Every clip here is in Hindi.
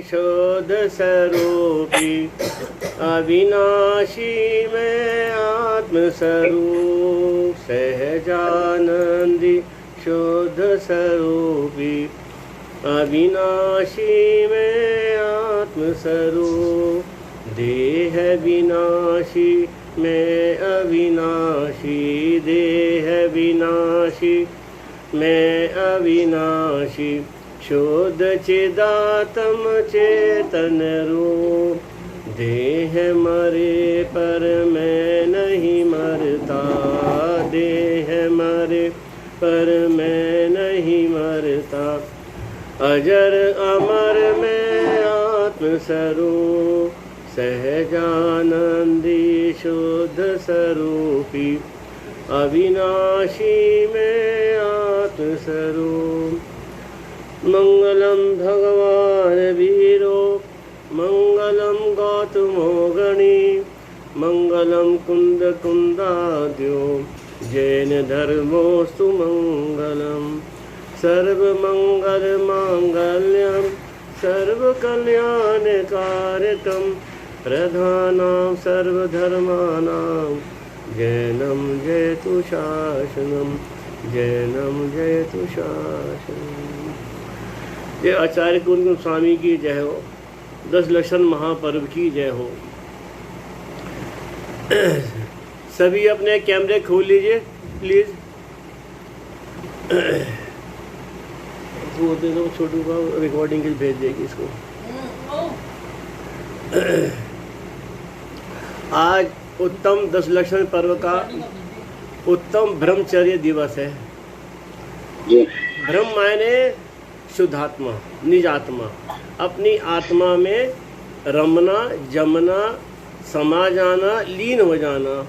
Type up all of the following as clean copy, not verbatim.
शोध स्वरूपी अविनाशी मैं आत्मस्वरूप सहजानंदी शोध स्वरूपी अविनाशी मैं आत्मस्वरूप देह विनाशी मैं अविनाशी देह विनाशी मैं अविनाशी शोध चिदात्म चेतन रूप देह मरे पर मैं नहीं मरता देह मरे पर मैं नहीं मरता अजर अमर में आत्मस्वरूप सहजानंदी शुद्ध स्वरूपी अविनाशी में आत्मस्वरूप मंगलम भगवान वीरो मंगलम गौतमो गणी मंगलम कुंद कुंदाद्यो जैन धर्मोस्तु मंगलम सर्वमंगल मांगल्यम सर्वकल्याणकारकम प्रधानां सर्वधर्माणां जैनम जयतु शासनम जैनम जयतु शासनम। ये आचार्य कुंद स्वामी की जय हो। 10 लक्षण महापर्व की जय हो। सभी अपने कैमरे खोल लीजिए प्लीज। वो दे दो छोटू का, रिकॉर्डिंग के लिए भेज देगी इसको। आज उत्तम 10 लक्षण पर्व का उत्तम ब्रह्मचर्य दिवस है। ब्रह्म मायने शुद्धात्मा, निज आत्मा, अपनी आत्मा में रमना, जमना, समा जाना, लीन हो जाना,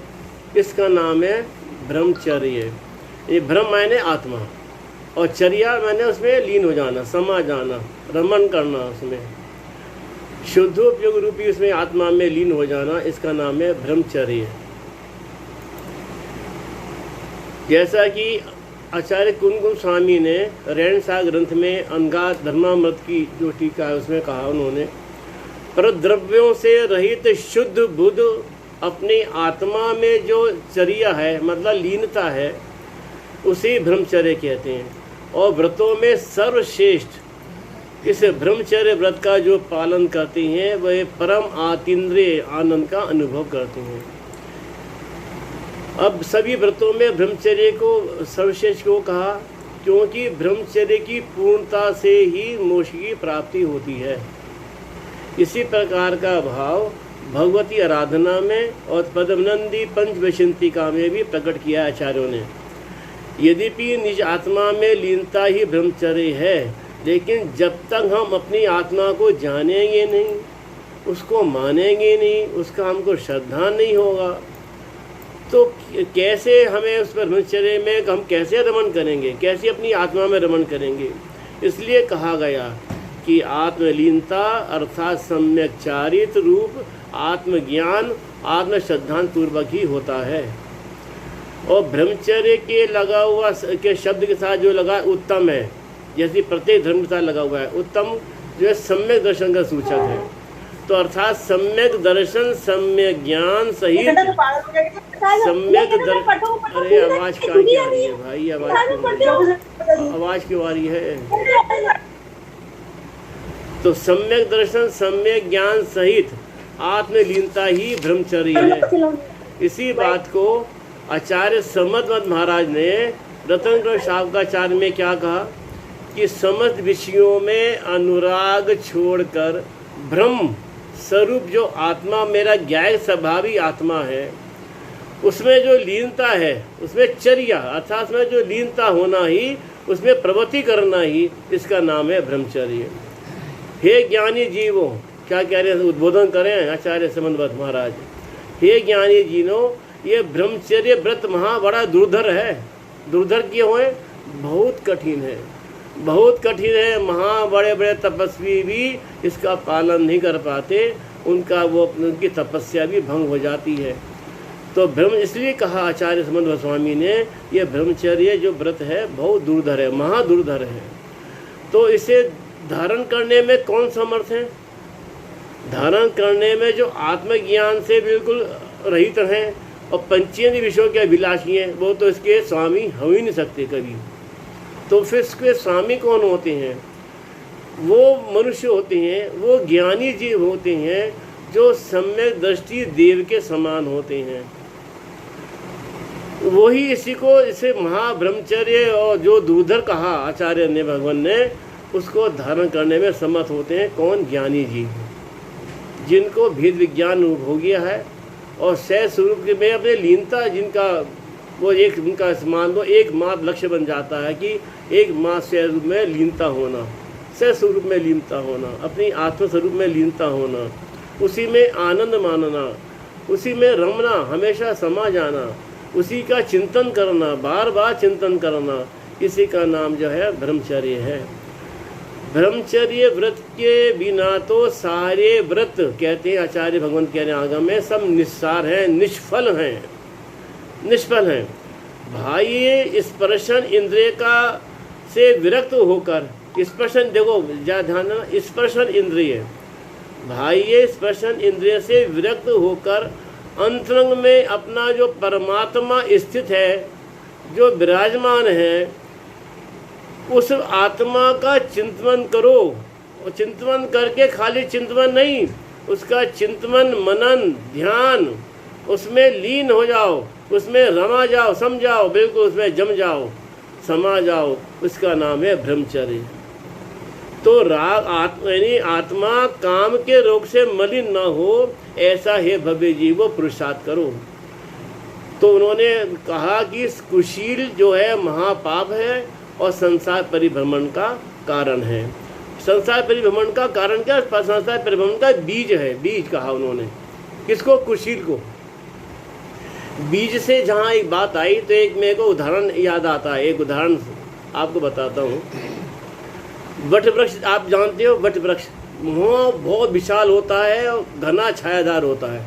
इसका नाम है ब्रह्मचर्य। ये ब्रह्म मायने आत्मा और चर्या मायने उसमें लीन हो जाना, समा जाना, रमन करना, उसमें शुद्धोपयोग रूपी उसमें आत्मा में लीन हो जाना, इसका नाम है ब्रह्मचर्य। जैसा कि आचार्य कुंद स्वामी ने रेणसा ग्रंथ में अनगा धर्मामृत की जो टीका है उसमें कहा उन्होंने, परद्रव्यों से रहित शुद्ध बुद्ध अपनी आत्मा में जो चर्या है मतलब लीनता है उसे ब्रह्मचर्य कहते हैं। और व्रतों में सर्वश्रेष्ठ इस ब्रह्मचर्य व्रत का जो पालन करते हैं वह परम आतीन्द्रिय आनंद का अनुभव करते हैं। अब सभी व्रतों में ब्रह्मचर्य को सर्वश्रेष्ठ को कहा क्योंकि ब्रह्मचर्य की पूर्णता से ही मोक्ष की प्राप्ति होती है। इसी प्रकार का भाव भगवती आराधना में और पद्मनंदी पंचवैशंतिका में भी प्रकट किया आचार्यों ने। यद्यपि निज आत्मा में लीनता ही ब्रह्मचर्य है, लेकिन जब तक हम अपनी आत्मा को जानेंगे नहीं, उसको मानेंगे नहीं, उसका हमको श्रद्धा नहीं होगा, तो कैसे हमें उस ब्रह्मचर्य में हम कैसे रमण करेंगे, कैसे अपनी आत्मा में रमण करेंगे। इसलिए कहा गया कि आत्मलीनता अर्थात सम्यक चारित्र रूप आत्मज्ञान आत्मश्रद्धान पूर्वक ही होता है। और ब्रह्मचर्य के लगा हुआ के शब्द के साथ जो लगा उत्तम है, जैसे प्रत्येक धर्म के साथ लगा हुआ है उत्तम जो है सम्यक दर्शन का सूचक है। तो अर्थात सम्यक दर्शन सम्यक ज्ञान सहित सम्यक अरे आवाज क्या आ रही है भाई, आवाज क्यों आ रही है। तो सम्यक दर्शन सम्यक ज्ञान सहित आत्मलीनता ही ब्रह्मचर्य है। इसी बात को आचार्य समदवत महाराज ने रत्नग्रंथ शावकाचार्य में क्या कहा कि समस्त विषयों में अनुराग छोड़कर ब्रह्म स्वरूप जो आत्मा मेरा ज्ञाय स्वभावी आत्मा है उसमें जो लीनता है, उसमें चर्या अर्थात उसमें जो लीनता होना ही, उसमें प्रवृत्ति करना ही, इसका नाम है ब्रह्मचर्य। हे ज्ञानी जीवों, क्या कह रहे हैं, उद्बोधन करें आचार्य समदवत महाराज। हे ज्ञानी जीवों, ये ब्रह्मचर्य व्रत बड़ा दुर्धर है। दुर्धर क्यों है? बहुत कठिन है, बहुत कठिन है। बड़े बड़े तपस्वी भी इसका पालन नहीं कर पाते, उनकी तपस्या भी भंग हो जाती है। तो ब्रह्म इसलिए कहा आचार्य समदवत स्वामी ने, ये ब्रह्मचर्य जो व्रत है बहुत दुर्धर है, महादुर्धर है। तो इसे धारण करने में कौन समर्थ है? धारण करने में जो आत्मज्ञान से बिल्कुल रहित हैं और पंचेंद्रिय विषयों के अभिलाषी हैं, वो तो इसके स्वामी हो ही नहीं सकते कभी। तो फिर इसके स्वामी कौन होते हैं? वो मनुष्य होते हैं, वो ज्ञानी जीव होते हैं जो सम्यक दृष्टि देव के समान होते हैं। वही इसी को इसे महाब्रह्मचर्य और जो दूधर कहा आचार्य ने, भगवान ने, उसको धारण करने में समर्थ होते हैं। कौन? ज्ञानी जीव, जिनको भेद विज्ञान हो गया है और सह स्वरूप में अपने लीनता, जिनका वो एक उनका मान लो एकमात्र लक्ष्य बन जाता है कि एकमात्र सह रूप में लीनता होना, सह स्वरूप में लीनता होना, अपनी आत्म स्वरूप में लीनता होना, उसी में आनंद मानना, उसी में रमना, हमेशा समा जाना, उसी का चिंतन करना, बार बार चिंतन करना, इसी का नाम जो है ब्रह्मचर्य है। ब्रह्मचर्य व्रत के बिना तो सारे व्रत, कहते हैं आचार्य भगवान कह रहे हैं आगम में, सब निस्सार हैं, निष्फल हैं, निष्फल हैं। भाई स्पर्शन इंद्रिय का से विरक्त होकर, स्पर्शन देखो ज्यादा ध्यान देना, स्पर्शन इंद्रिय, भाई स्पर्शन इंद्रिय से विरक्त होकर अंतरंग में अपना जो परमात्मा स्थित है, जो विराजमान है, उस आत्मा का चिंतन करो। और चिंतन करके खाली चिंतन नहीं, उसका चिंतन, मनन, ध्यान, उसमें लीन हो जाओ, उसमें रमा जाओ, समझाओ, बिल्कुल उसमें जम जाओ, समा जाओ, उसका नाम है ब्रह्मचर्य। तो राग यानी आत्मा काम के रोग से मलिन न हो, ऐसा है भव्य जीवो पुरुषार्थ करो। तो उन्होंने कहा कि कुशील जो है महापाप है और संसार परिभ्रमण का कारण है। संसार परिभ्रमण का कारण क्या? संसार परिभ्रमण का बीज है, बीज कहा उन्होंने। किसको? कुशील को। बीज से जहाँ एक बात आई तो एक मेरे को उदाहरण याद आता है, एक उदाहरण आपको बताता हूँ। वट वृक्ष आप जानते हो, वट वृक्ष वहाँ बहुत विशाल होता है और घना छायादार होता है,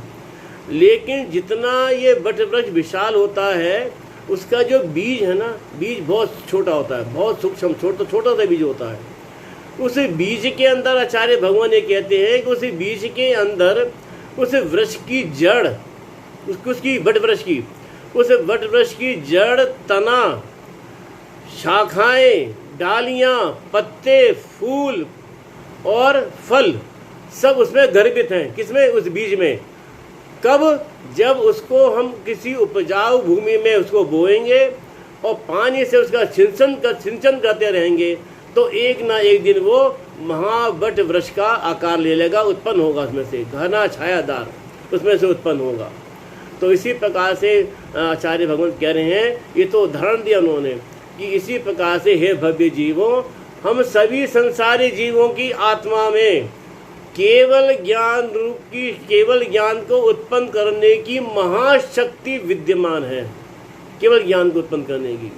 लेकिन जितना ये वट वृक्ष विशाल होता है, उसका जो बीज है ना, बीज बहुत छोटा होता है, बहुत सूक्ष्म छोटा सा बीज होता है। उस बीज के अंदर आचार्य भगवान ये कहते हैं कि उस बीज के अंदर उस वृक्ष की जड़, उसकी वट वृक्ष की, उस वट वृक्ष की जड़, तना, शाखाएं, डालियां, पत्ते, फूल और फल सब उसमें गर्भित हैं। किसमें? उस बीज में। कब? जब उसको हम किसी उपजाऊ भूमि में उसको बोएंगे और पानी से उसका सिंचन करते रहेंगे, तो एक ना एक दिन वो महावट वृक्ष का आकार ले लेगा, उत्पन्न होगा, उसमें से घना छायादार उसमें से उत्पन्न होगा। तो इसी प्रकार से आचार्य भगवान कह रहे हैं, ये तो उदाहरण दिया उन्होंने कि इसी प्रकार से हे भव्य जीवों, हम सभी संसारी जीवों की आत्मा में केवल ज्ञान रूप की, केवल ज्ञान को उत्पन्न करने की महाशक्ति विद्यमान है, केवल ज्ञान को उत्पन्न करने की।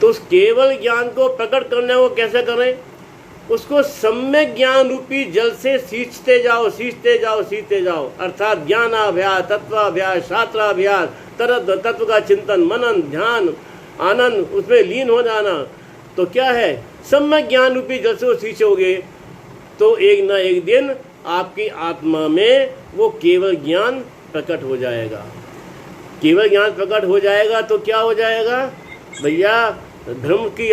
तो उस केवल ज्ञान को प्रकट करने को कैसे करें? उसको सम्यक ज्ञान रूपी जल से सींचते जाओ, सींचते जाओ, सींचते जाओ, अर्थात ज्ञानाभ्यास, तत्वाभ्यास, शास्त्राभ्यास, तत्व का चिंतन, मनन, ध्यान, आनंद, उसमें लीन हो जाना। तो क्या है? सम्यक ज्ञान रूपी जल से वो सींचोगे तो एक ना एक दिन आपकी आत्मा में वो केवल ज्ञान प्रकट हो जाएगा। केवल ज्ञान प्रकट हो जाएगा तो क्या हो जाएगा भैया? ब्रह्म की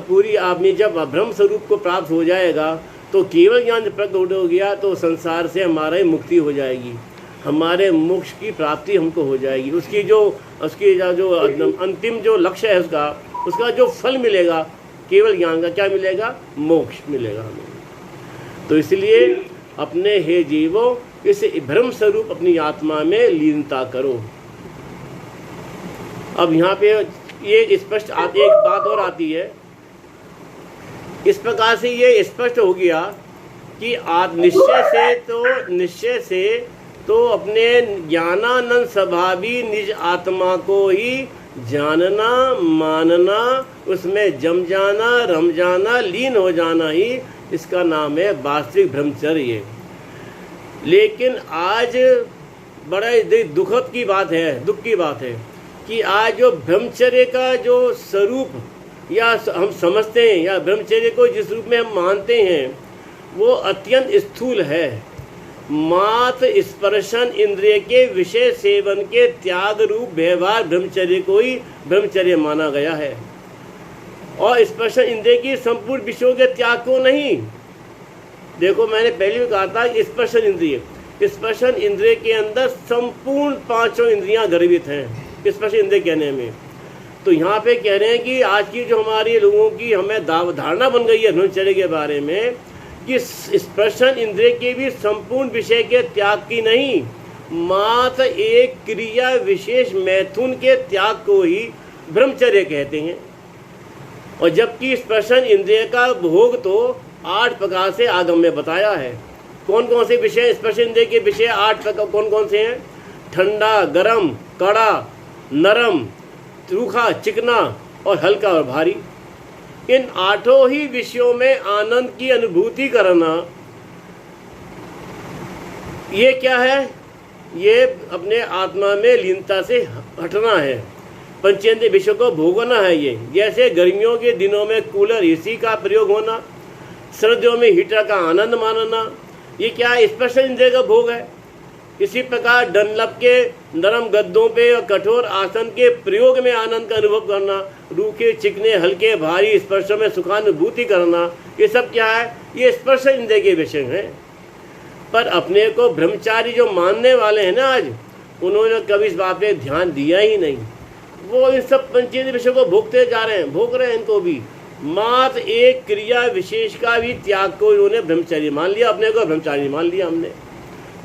पूरी आप में जब ब्रह्म स्वरूप को प्राप्त हो जाएगा तो केवल ज्ञान प्रकट हो गया तो संसार से हमारी मुक्ति हो जाएगी, हमारे मोक्ष की प्राप्ति हमको हो जाएगी। उसकी जो अंतिम जो लक्ष्य है उसका जो फल मिलेगा केवल ज्ञान का, क्या मिलेगा? मोक्ष मिलेगा हमें। तो इसलिए अपने हे जीवों, इस ब्रह्म स्वरूप अपनी आत्मा में लीनता करो। अब यहाँ पे ये स्पष्ट एक बात और आती है। इस प्रकार से ये स्पष्ट हो गया कि निश्चय से तो अपने ज्ञानानंद स्वभावी निज आत्मा को ही जानना, मानना, उसमें जम जाना, रम जाना, लीन हो जाना ही इसका नाम है वास्तविक ब्रह्मचर्य। लेकिन आज बड़ा दुख की बात है कि आज जो ब्रह्मचर्य का जो स्वरूप या हम समझते हैं या ब्रह्मचर्य को जिस रूप में हम मानते हैं वो अत्यंत स्थूल है। मात्र स्पर्शन इंद्रिय के विषय सेवन के त्याग रूप व्यवहार ब्रह्मचर्य को ही ब्रह्मचर्य माना गया है, और स्पर्शन इंद्रिय की संपूर्ण विषयों के त्याग को नहीं। देखो, मैंने पहले भी कहा था, स्पर्शन इंद्रिय के अंदर संपूर्ण पांचों इंद्रियां गर्भित हैं स्पर्शन इंद्रिय कहने में। तो यहाँ पे कह रहे हैं कि आज की जो हमारी लोगों की हमें धारणा बन गई है ब्रह्मचर्य के बारे में कि स्पर्शन इंद्रिय के भी संपूर्ण विषय के त्याग की नहीं, मात्र एक क्रिया विशेष मैथुन के त्याग को ही ब्रह्मचर्य कहते हैं। और जबकि स्पर्शन इंद्रिय का भोग तो 8 प्रकार से आगम में बताया है। कौन कौन से विषय स्पर्श इंद्रिय के विषय 8 प्रकार कौन कौन से हैं? ठंडा, गरम, कड़ा, नरम, रूखा, चिकना और हल्का और भारी। इन 8 ही विषयों में आनंद की अनुभूति करना, ये क्या है? ये अपने आत्मा में लीनता से हटना है, पंचेंद्रिय विषयों को भोगना है। ये जैसे गर्मियों के दिनों में कूलर एसी का प्रयोग होना, सर्दियों में हीटर का आनंद मानना, ये क्या है? स्पर्श इंद्रिय का भोग है। इसी प्रकार डनलप के नरम गद्दों पे और कठोर आसन के प्रयोग में आनंद का अनुभव करना, रूखे, चिकने, हल्के, भारी स्पर्शों में सुखानुभूति करना, ये सब क्या है? ये स्पर्श इंद्रिय के विषय हैं। पर अपने को ब्रह्मचारी जो मानने वाले हैं ना आज, उन्होंने कभी इस बात पे ध्यान दिया ही नहीं। वो इन सब पंचेंद्रिय विषयों को भोगते जा रहे हैं, भोग रहे हैं इनको भी। मात्र एक क्रिया विशेष का भी त्याग को इन्होंने ब्रह्मचर्य मान लिया, अपने को ब्रह्मचारी मान लिया हमने,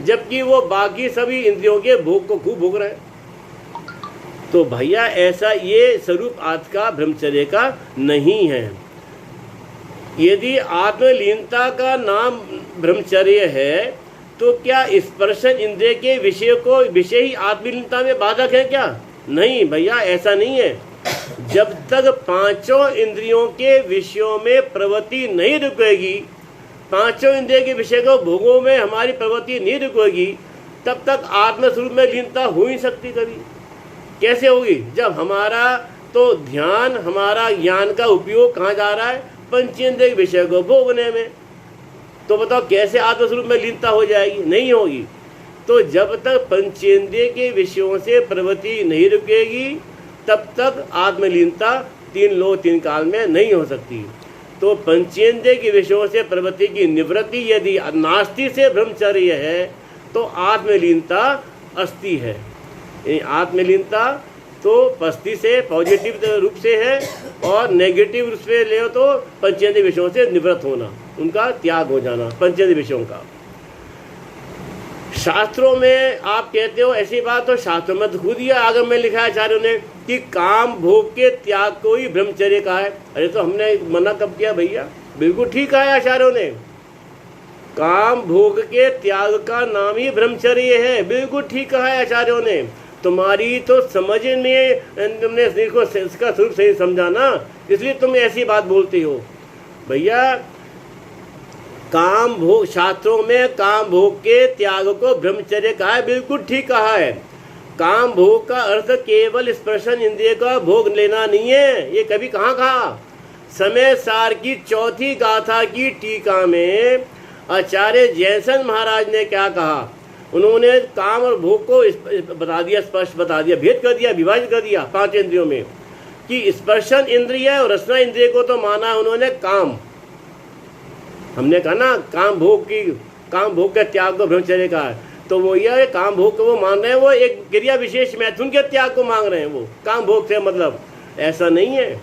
जबकि वो बाकी सभी इंद्रियों के भोग को खूब भोग रहे हैं। तो भैया ऐसा ये स्वरूप आज का ब्रह्मचर्य का नहीं है। यदि आत्मलीनता का नाम ब्रह्मचर्य है तो क्या स्पर्शन इंद्रिय के विषय ही आत्मलीनता में बाधक है क्या? नहीं भैया, ऐसा नहीं है। जब तक पांचों इंद्रियों के विषयों में प्रवृत्ति नहीं रुकेगी, पांचों इंद्रिय के विषय को भोगों में हमारी प्रवृत्ति नहीं रुकेगी, तब तक आत्मस्वरूप में लीनता हो ही सकती कभी। कैसे होगी? जब हमारा तो ध्यान, हमारा ज्ञान का उपयोग कहाँ जा रहा है? पंचेंद्रिय विषय को भोगने में। तो बताओ कैसे आत्मस्वरूप में लीनता हो जाएगी? नहीं होगी। तो जब तक पंचेंद्रिय के विषयों से प्रवृत्ति नहीं रुकेगी, तब तक आत्मलीनता 3 लोक 3 काल में नहीं हो सकती। तो पंचेंद्रिय के विषयों से प्रवृत्ति की निवृत्ति यदि नास्ति से ब्रह्मचर्य है तो आत्मलीनता अस्थि है। आत्मलीनता तो पस्ती से पॉजिटिव रूप से है, और नेगेटिव रूप से ले तो पंचेंद्रिय विषयों से निवृत्त होना, उनका त्याग हो जाना पंचेंद्रिय विषयों का। शास्त्रों में आप कहते हो ऐसी बात, तो शास्त्रों में तो खुद ही आगम में लिखा है आचार्यों ने कि काम भोग के त्याग को ही ब्रह्मचर्य कहा है। अरे तो हमने मना कब किया भैया? बिल्कुल ठीक कहा है आचार्यों ने, काम भोग के त्याग का नाम ही ब्रह्मचर्य है। बिल्कुल ठीक कहा है आचार्यों ने। तुम्हारी तो समझ में, तुमने इसका स्वरूप सही समझा ना, इसलिए तुम ऐसी बात बोलते हो भैया। काम भोग, शास्त्रों में काम भोग के त्याग को ब्रह्मचर्य कहा है, बिल्कुल ठीक कहा है। काम भोग का अर्थ केवल स्पर्शन इंद्रिय का भोग लेना नहीं है। ये कभी कहाँ कहा? समय सार की 4थी गाथा की टीका में आचार्य जयसन महाराज ने क्या कहा? उन्होंने काम और भोग को बता दिया, स्पर्श बता दिया, भेद कर दिया, विभाजित कर दिया 5 इंद्रियों में, कि स्पर्शन इंद्रिय और रसना इंद्रिय को तो माना उन्होंने काम। हमने कहा ना काम भोग के त्याग को ब्रह्मचर्य का है, तो वो यह काम भोग को वो मान रहे हैं, वो एक क्रिया विशेष मैथुन के त्याग को मांग रहे हैं। वो काम भोग से मतलब ऐसा नहीं है।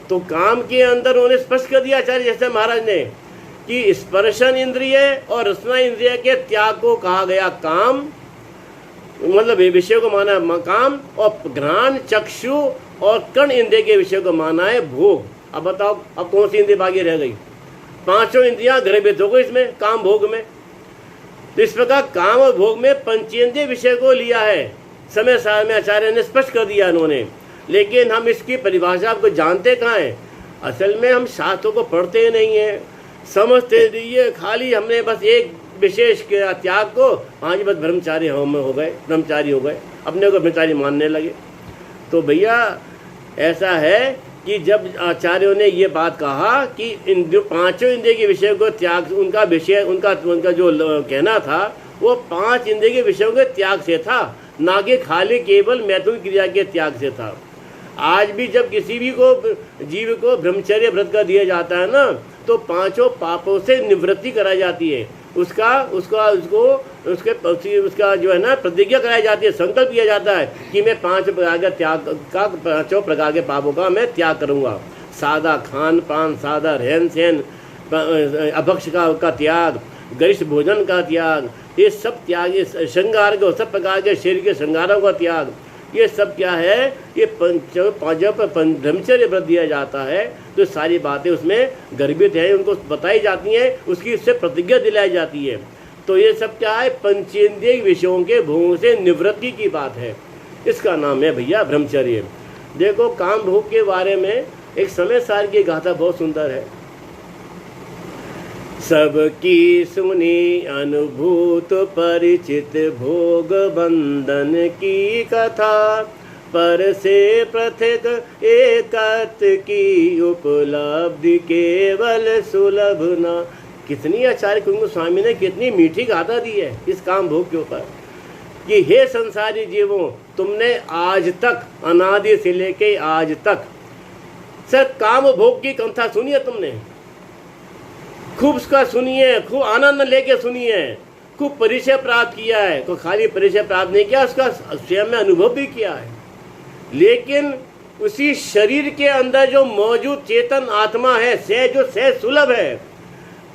तो काम के अंदर उन्होंने स्पष्ट कर दिया आचार्य जैसे महाराज ने कि स्पर्शन इंद्रिय और रसना इंद्रिय के त्याग को कहा गया काम, मतलब विषय को माना है काम, और घ्राण, चक्षु और कर्ण इंद्रिय के विषय को माना है भोग। अब बताओ अब कौन सी इंद्रिय बाकी रह गई? 5 इंद्रियां गर्भित हो गई इसमें काम भोग में। तो इस प्रकार काम और भोग में पंचेंद्रिय विषय को लिया है, समय सार में आचार्य ने स्पष्ट कर दिया इन्होंने। लेकिन हम इसकी परिभाषा को जानते कहाँ हैं? असल में हम शास्त्रों को पढ़ते नहीं हैं, समझते नहीं है, खाली हमने बस एक विशेष के त्याग को आज बस ब्रह्मचारी हो गए, ब्रह्मचारी हो गए, अपने को ब्रह्मचारी मानने लगे। तो भैया ऐसा है कि जब आचार्यों ने ये बात कहा कि इन 5 इंद्रिय के विषय को त्याग, उनका विषय उनका जो कहना था वो 5 इंद्रिय के विषयों के त्याग से था, ना कि खाली केवल मैथुन क्रिया के त्याग से था। आज भी जब किसी भी को जीव को ब्रह्मचर्य व्रत का दिया जाता है ना, तो 5 पापों से निवृत्ति कराई जाती है, उसका जो है ना प्रतिज्ञा कराई जाती है, संकल्प किया जाता है कि मैं 5 प्रकार के त्याग का 5 प्रकार के पापों का मैं त्याग करूँगा। सादा खान पान, सादा रहन सहन, अभक्ष का त्याग, गरिष्ठ भोजन का त्याग, ये सब त्याग, ये श्रृंगार को सब प्रकार के शरीर के श्रृंगारों का त्याग, ये सब क्या है, ये जब ब्रह्मचर्य व्रत दिया जाता है तो सारी बातें उसमें गर्भित हैं, उनको बताई जाती हैं, उसकी इससे प्रतिज्ञा दिलाई जाती है। तो ये सब क्या है, पंचेंद्रिय विषयों के भोगों से निवृत्ति की बात है। इसका नाम है भैया ब्रह्मचर्य। देखो काम भोग के बारे में एक समय सार की गाथा बहुत सुंदर है। सबकी सुनी अनुभूत परिचित भोग बंधन की कथा, पर से पृथक एकत की उपलब्धि केवल सुलभ न। कितनी आचार्य कुंग स्वामी ने कितनी मीठी गाथा दी है इस काम भोग के ऊपर कि हे संसारी जीवों, तुमने आज तक अनादि से लेके आज तक सर काम भोग की कथा सुनी है, तुमने खूब उसका सुनिए, खूब आनंद लेके सुनिए, खूब परिचय प्राप्त किया है। तो खाली परिचय प्राप्त नहीं किया, उसका स्वयं में अनुभव भी किया है। लेकिन उसी शरीर के अंदर जो मौजूद चेतन आत्मा है, जो सहज सुलभ है,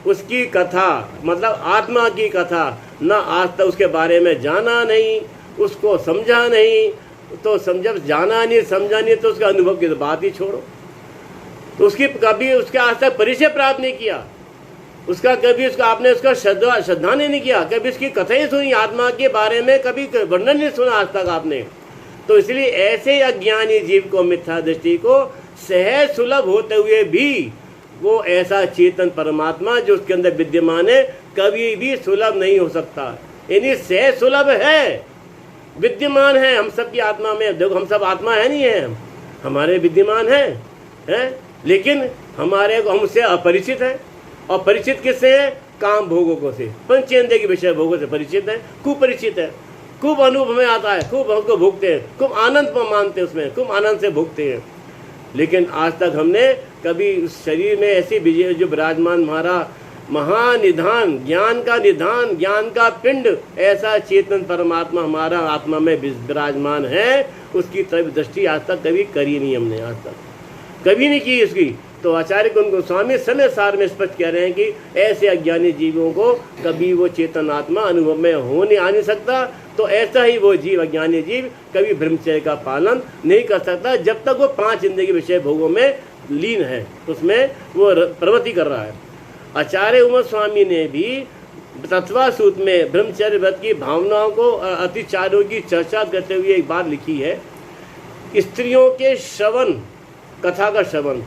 उसकी कथा मतलब आत्मा की कथा ना आज तक उसके बारे में जाना नहीं, उसको समझा नहीं। तो जब जाना नहीं समझा नहीं तो उसका अनुभव की तो बात ही छोड़ो। तो उसकी कभी उसके आज तक परिचय प्राप्त नहीं किया, उसका कभी आपने उसका श्रद्धा नहीं किया, कभी उसकी कथा ही सुनी, आत्मा के बारे में कभी वर्णन नहीं सुना आज तक आपने। तो इसलिए ऐसे अज्ञानी जीव को, मिथ्या दृष्टि को सहज सुलभ होते हुए भी वो ऐसा चेतन परमात्मा जो उसके अंदर विद्यमान है कभी भी सुलभ नहीं हो सकता। यानी सहज सुलभ है, विद्यमान है हम सबकी आत्मा में। देखो हम सब आत्मा है नहीं है, हमारे विद्यमान है, लेकिन हमारे को हमसे अपरिचित है। और परिचित किससे है? काम भोगों को से, पंचेंद्रिय के विषय भोगों से परिचित है, खूब परिचित है, खूब अनुभव में आता है, खूब हमको भोगते हैं, खूब आनंद मानते हैं, उसमें खूब आनंद से भोगते हैं। लेकिन आज तक हमने कभी उस शरीर में ऐसी विजय जो विराजमान हमारा महानिधान, ज्ञान का निधान, ज्ञान का पिंड, ऐसा चेतन परमात्मा हमारा आत्मा में विराजमान है, उसकी तरफ दृष्टि आज तक कभी करी नहीं, हमने आज तक कभी नहीं की उसकी। तो आचार्य कुंग गोस्वामी समय सार में स्पष्ट कह रहे हैं कि ऐसे अज्ञानी जीवों को कभी वो चेतन आत्मा अनुभव में होने आ नहीं सकता। तो ऐसा ही वो जीव, अज्ञानी जीव, कभी ब्रह्मचर्य का पालन नहीं कर सकता जब तक वो 5 इंद्रिय के विषय भोगों में लीन है, उसमें वो प्रवृत्ति कर रहा है। आचार्य उमा स्वामी ने भी तत्वासूत में ब्रह्मचर्य व्रत की भावनाओं को, अतिचारों की चर्चा करते हुए एक बात लिखी है। स्त्रियों के श्रवण, कथा का श्रवण,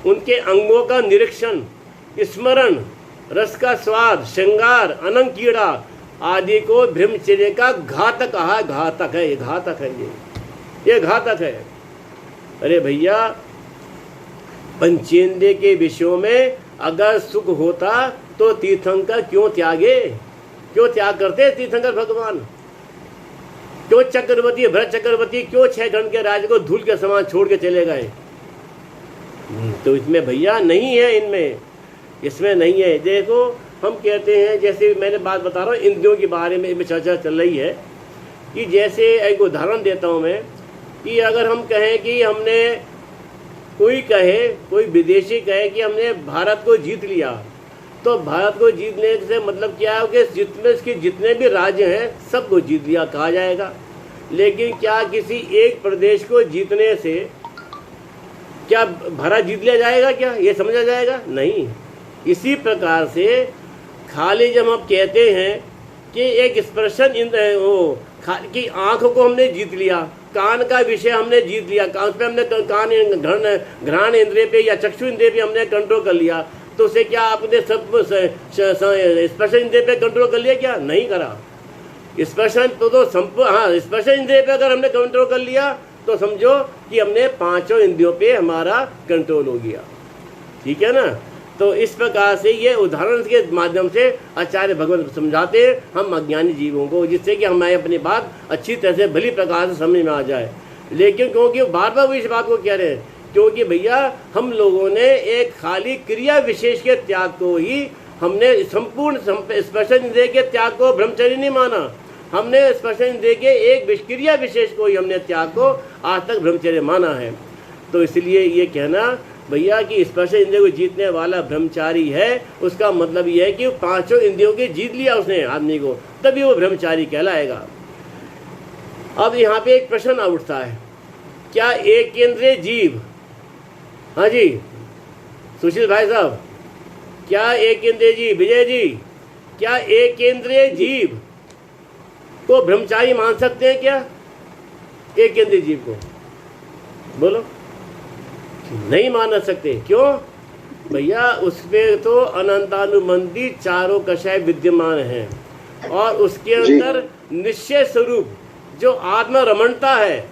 उनके अंगों का निरीक्षण, स्मरण, रस का स्वाद, श्रृंगार, अनंग कीड़ा आदि को ब्रह्मचर्य का घातक कहा। घातक है, ये घातक है, ये घातक है। अरे भैया, पंचेंद्रिय के विषयों में अगर सुख होता तो तीर्थंकर क्यों त्यागे? क्यों त्याग करते तीर्थंकर भगवान? क्यों चक्रवर्ती, भरत चक्रवर्ती क्यों 6 घंटे के राज्य को धूल के समान छोड़ के चले गए? तो इसमें भैया नहीं है, इनमें इसमें नहीं है। देखो हम कहते हैं, जैसे मैंने बात बता रहा हूँ इंद्रियों के बारे में चर्चा चल रही है, कि जैसे एक उदाहरण देता हूँ मैं, कि अगर हम कहें कि हमने कोई विदेशी कहे कि हमने भारत को जीत लिया, तो भारत को जीतने से मतलब क्या है कि इसके जितने भी राज्य हैं सबको जीत लिया कहा जाएगा। लेकिन क्या किसी एक प्रदेश को जीतने से क्या भारत जीत लिया जाएगा? क्या ये समझा जाएगा? नहीं। इसी प्रकार से खाली जब हम कहते हैं कि एक स्पर्शन की आँख को हमने जीत लिया, कान का विषय हमने जीत लिया, कान पे हमने घ्राण इंद्रिय पे या चक्षु इंद्रिय पे हमने कंट्रोल कर लिया, तो उसे क्या आपने सब स्पर्शन इंद्रिय पे कंट्रोल कर लिया? क्या नहीं करा। स्पर्शन तो स्पर्शन इंद्रिय पे अगर हमने कंट्रोल कर लिया तो समझो कि हमने 5 इंद्रियों पे हमारा कंट्रोल हो गया, ठीक है ना। तो इस प्रकार से ये उदाहरण के माध्यम से आचार्य भगवत समझाते हैं हम अज्ञानी जीवों को, जिससे कि हमें अपनी बात अच्छी तरह से भली प्रकार से समझ में आ जाए। लेकिन क्योंकि बार बार वो इस बात को कह रहे हैं, क्योंकि भैया हम लोगों ने एक खाली क्रिया विशेष के त्याग को ही हमने संपूर्ण स्पर्श इंद्रिय के त्याग को ब्रह्मचर्य नहीं माना। हमने स्पर्श इंद्रिय के एक क्रिया विशेष को ही हमने त्याग को आज तक ब्रह्मचर्य माना है। तो इसलिए ये कहना भैया कि स्पर्श इंद्रिय को जीतने वाला ब्रह्मचारी है, उसका मतलब ये है कि पांचों इंद्रियों के जीत लिया उसने आदमी को, तभी वो ब्रह्मचारी कहलाएगा। अब यहाँ पे एक प्रश्न उठता है, क्या एक केंद्रीय जीव, हाँ जी सुशील भाई साहब, क्या एक केंद्रीय जीव, विजय जी, क्या एक केंद्रीय जीव को ब्रह्मचारी मान सकते हैं क्या? एक केंद्रीय जीव को बोलो, नहीं मान सकते। क्यों भैया? उसमें तो अनंतानुबंधी चारों कषाय विद्यमान हैं और उसके अंदर निश्चय स्वरूप जो आत्मा रमणता है,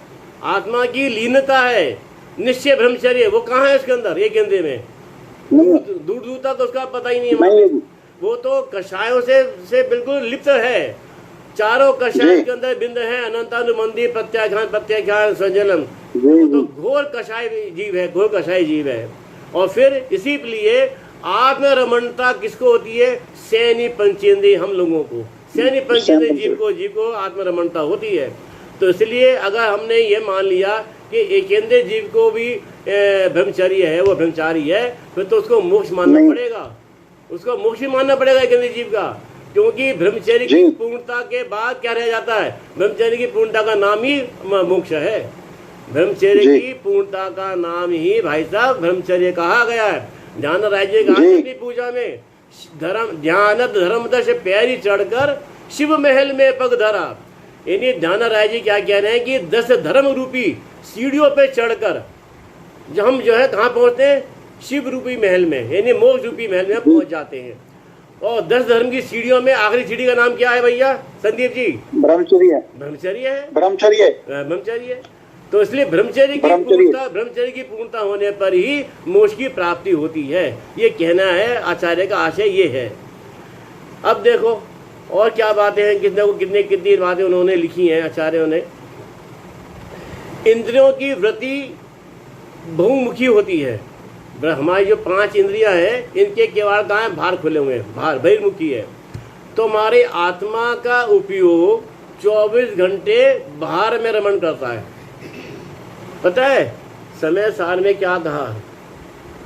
आत्मा की लीनता है, निश्चय ब्रह्मचर्य, वो कहाँ है उसके अंदर? एक केंद्र में दूर दूर तक उसका पता ही नहीं है। वो तो कषायों से बिल्कुल लिप्त है। चारों कषाय के अंदर बिंद है, अनंतानुबंधी, प्रत्याख्यान संजलम, तो घोर कषाय जीव है, घोर कषाय जीव है। और फिर इसी लिए आत्म रमणता किसको होती है? सैनी पंचेंद्रिय हम लोगों को, सैनी पंचेंद्रिय जीव को आत्म रमणता होती है। तो इसलिए अगर हमने ये मान लिया कि एकेंद्रीय जीव को भी ब्रह्मचारी है, वो ब्रह्मचारी है, फिर तो उसको मोक्ष मानना पड़ेगा, उसको मोक्ष मानना पड़ेगा एकेंद्रीय जीव का। क्योंकि ब्रह्मचर्य की पूर्णता के बाद क्या रह जाता है? ब्रह्मचर्य की पूर्णता का नाम ही मोक्ष है। ब्रह्मचर्य की पूर्णता का नाम ही भाई साहब ब्रह्मचर्य कहा गया है। ध्यान राज्य कहा अपनी पूजा में, धर्म ध्यान धर्म दश पैरी चढ़कर शिव महल में पग धरा। यानी ध्यान राय जी क्या कह रहे हैं कि 10 धर्म रूपी सीढ़ियों पे चढ़कर हम जो है कहाँ पहुंचते हैं? शिव रूपी महल में, यानी मोक्ष रूपी महल में पहुंच जाते हैं। और 10 धर्म की सीढ़ियों में आखिरी सीढ़ी का नाम क्या है भैया संदीप जी? ब्रह्मचर्य। ब्रह्मचर्य है, ब्रह्मचर्य है। तो इसलिए ब्रह्मचर्य की पूर्णता होने पर ही मोक्ष की प्राप्ति होती है, ये कहना है आचार्य का आशय ये है। अब देखो और क्या बातें हैं, कितनी बातें उन्होंने लिखी हैं आचार्यों ने। इंद्रियों की वृत्ति बहुमुखी होती है। हमारी जो 5 इंद्रियां हैं, इनके केवल कहाँ है? बाहर खुले हुए हैं, बाहर बहिर्मुखी है। तो हमारे आत्मा का उपयोग 24 घंटे बाहर में रमण करता है। पता है समय सार में क्या कहा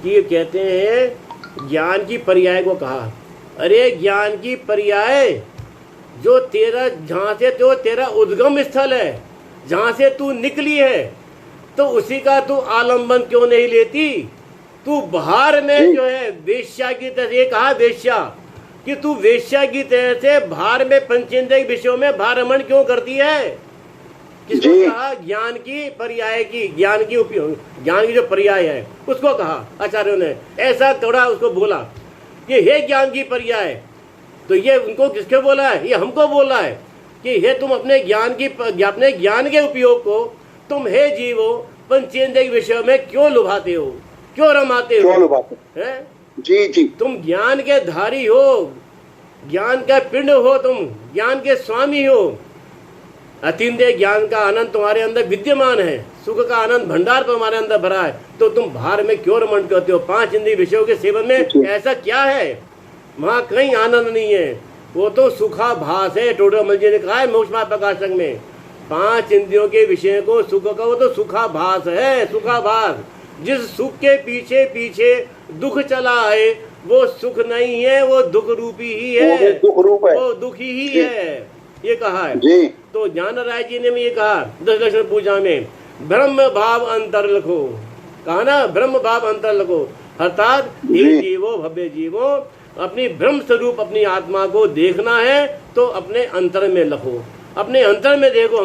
कि कहते हैं ज्ञान की पर्याय को कहा। अरे ज्ञान की पर्याय जो तेरा, जहाँ से तो तेरा उद्गम स्थल है, जहाँ से तू निकली है, तो उसी का तू आलंबन क्यों नहीं लेती? तू बाहर में जो है वेश्या की तरह, ये कहा वेश्या, कि तू वेश्या की तरह से बाहर में पंचेंद्रिय विषयों में बाहर रमण क्यों करती है? किसको कहा? ज्ञान की पर्याय की, ज्ञान की उपयोग, ज्ञान की जो पर्याय है उसको कहा आचार्यों ने। ऐसा थोड़ा उसको बोला कि हे ज्ञान की पर्याय। तो ये उनको किसके बोला है? ये हमको बोला है कि हे तुम अपने ज्ञान के उपयोग को तुम हे जीवो पंचेंद्रिय विषयों में क्यों लुभाते हो, क्यों रमाते हो? हैं? जी तुम ज्ञान के धारी हो, ज्ञान का पिंड हो, तुम ज्ञान के स्वामी हो। अतीन्द्रिय ज्ञान का आनंद तुम्हारे अंदर विद्यमान है, सुख का आनंद भंडार तुम्हारे अंदर भरा है, तो तुम बाहर में क्यों रमण करते हो? 5 इंद्रिय विषयों के सेवन में ऐसा क्या है? वहाँ कहीं आनंद नहीं है, वो तो सुखाभास है। टोडरमल जी ने कहा है मोक्ष मार्ग प्रकाशक में, 5 इंद्रियों के विषय को सुख का, वो तो सुखाभास है, सुखाभास। जिस सुख के पीछे पीछे दुख चला है वो सुख नहीं है, वो दुख रूपी ही है, वो दुखी ही है, ये कहा है। तो ज्ञान राय जी ने भी ये कहा 10 लक्षण पूजा में, ब्रह्म भाव अंतर लखो, कहा ना, ब्रह्म भाव अंतर लखो, अर्थात हे जीवो भव्य जीवो, अपनी ब्रह्म स्वरूप अपनी आत्मा को देखना है तो अपने अंतर में लखो, अपने अंतर में देखो,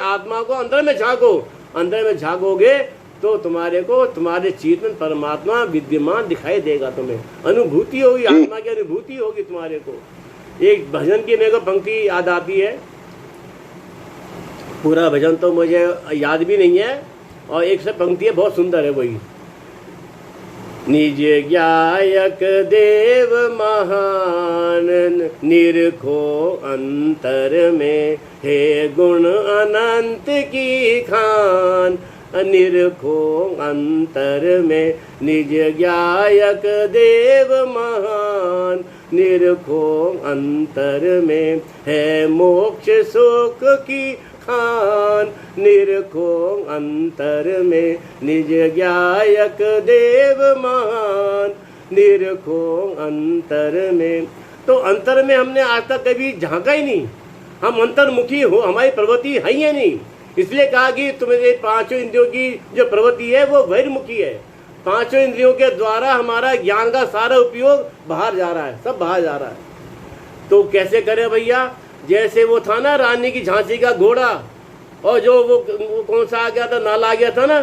आत्मा को अंतर में झांको। अंदर में झांकोगे तो तुम्हारे को तुम्हारे चित्त में परमात्मा विद्यमान दिखाई देगा, तुम्हें अनुभूति होगी, आत्मा की अनुभूति होगी तुम्हारे को। एक भजन की मेरे को पंक्ति याद आती है, पूरा भजन तो मुझे याद भी नहीं है, और एक से पंक्ति है बहुत सुंदर है वही। निज ज्ञायक देव महान, निरखो अंतर में हे गुण अनंत की खान। निरखो अंतर में निज ज्ञायक देव महान, निरखो अंतर में है मोक्ष सुख की खान। निरखो अंतर में निज ज्ञायक देव महान, निरखो अंतर में। तो अंतर में हमने आज तक कभी झांका ही नहीं, हम अंतर्मुखी हो, हमारी प्रवृत्ति है ही नहीं। इसलिए कहा कि तुम्हें पांचों इंद्रियों की जो प्रवृत्ति है वो बहिर्मुखी है। पांचों इंद्रियों के द्वारा हमारा ज्ञान का सारा उपयोग बाहर जा रहा है, सब बाहर जा रहा है। तो कैसे करें भैया? जैसे वो था ना रानी की झांसी का घोड़ा, और जो वो कौन सा आ गया था, नाला आ गया था ना,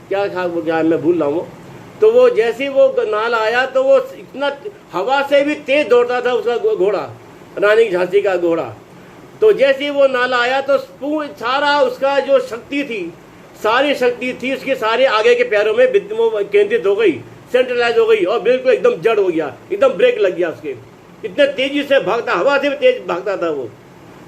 क्या था वो, क्या मैं भूल रहा हूँ। तो वो जैसे वो नाला आया तो वो इतना हवा से भी तेज दौड़ता था उसका घोड़ा, रानी की झांसी का घोड़ा। तो जैसे वो नाला आया तो सारा उसका जो शक्ति थी, सारी शक्ति थी उसके सारे आगे के पैरों में केंद्रित हो गई, सेंट्रलाइज हो गई, और बिल्कुल एकदम जड़ हो गया, एकदम ब्रेक लग गया उसके। इतने तेजी से भागता, हवा से भी तेज भागता था वो।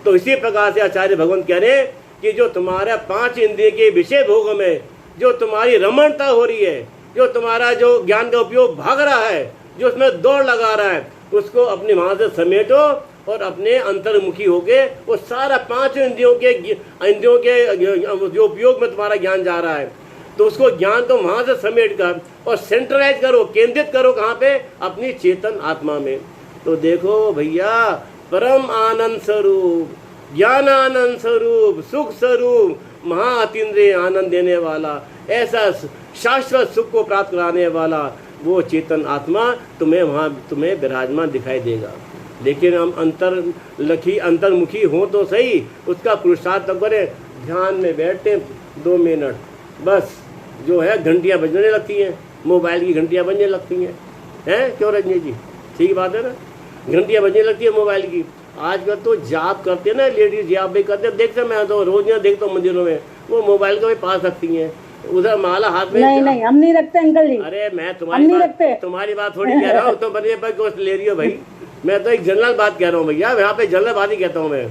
तो इसी प्रकार से आचार्य भगवान कह रहे हैं कि जो तुम्हारा 5 इंद्रिय के विषय भोग में जो तुम्हारी रमणता हो रही है, जो तुम्हारा जो ज्ञान का उपयोग भाग रहा है, जो उसमें दौड़ लगा रहा है, उसको अपने वहां से समेटो और अपने अंतर्मुखी होके वो सारा 5 इंद्रियों के जो उपयोग में तुम्हारा ज्ञान जा रहा है, तो उसको ज्ञान को वहां से समेट कर और सेंट्रलाइज करो, केंद्रित करो कहाँ पे? अपनी चेतन आत्मा में। तो देखो भैया, परम आनंद स्वरूप, ज्ञान आनंद स्वरूप, सुख स्वरूप, महा अतीन्द्रिय आनंद देने वाला, ऐसा शाश्वत सुख को प्राप्त कराने वाला वो चेतन आत्मा तुम्हें विराजमान दिखाई देगा। लेकिन हम अंतर्मुखी हो तो सही, उसका पुरुषार्थ तो करें। ध्यान में बैठते 2 मिनट बस, जो है घंटियां बजने लगती हैं, मोबाइल की घंटियां बजने लगती हैं, क्यों रजनी जी? ठीक बात है ना, घंटियां बजने लगती है मोबाइल की। आजकल तो जाप करते हैं ना लेडीज, जाप भी करते हैं, देखते मैं तो रोज यहाँ देखता हूँ मंदिरों में, वो मोबाइल को भी पास रखती हैं, उधर माला हाथ में। नहीं हम नहीं रखते अंकल जी। अरे मैं तुम्हारी बात थोड़ी कह रहा हूँ, तो बने पर गोश्त ले रही हो भाई। मैं तो एक जनरल बात कह रहा हूँ भैया, यहाँ पे जनरल बात ही कहता हूँ मैं,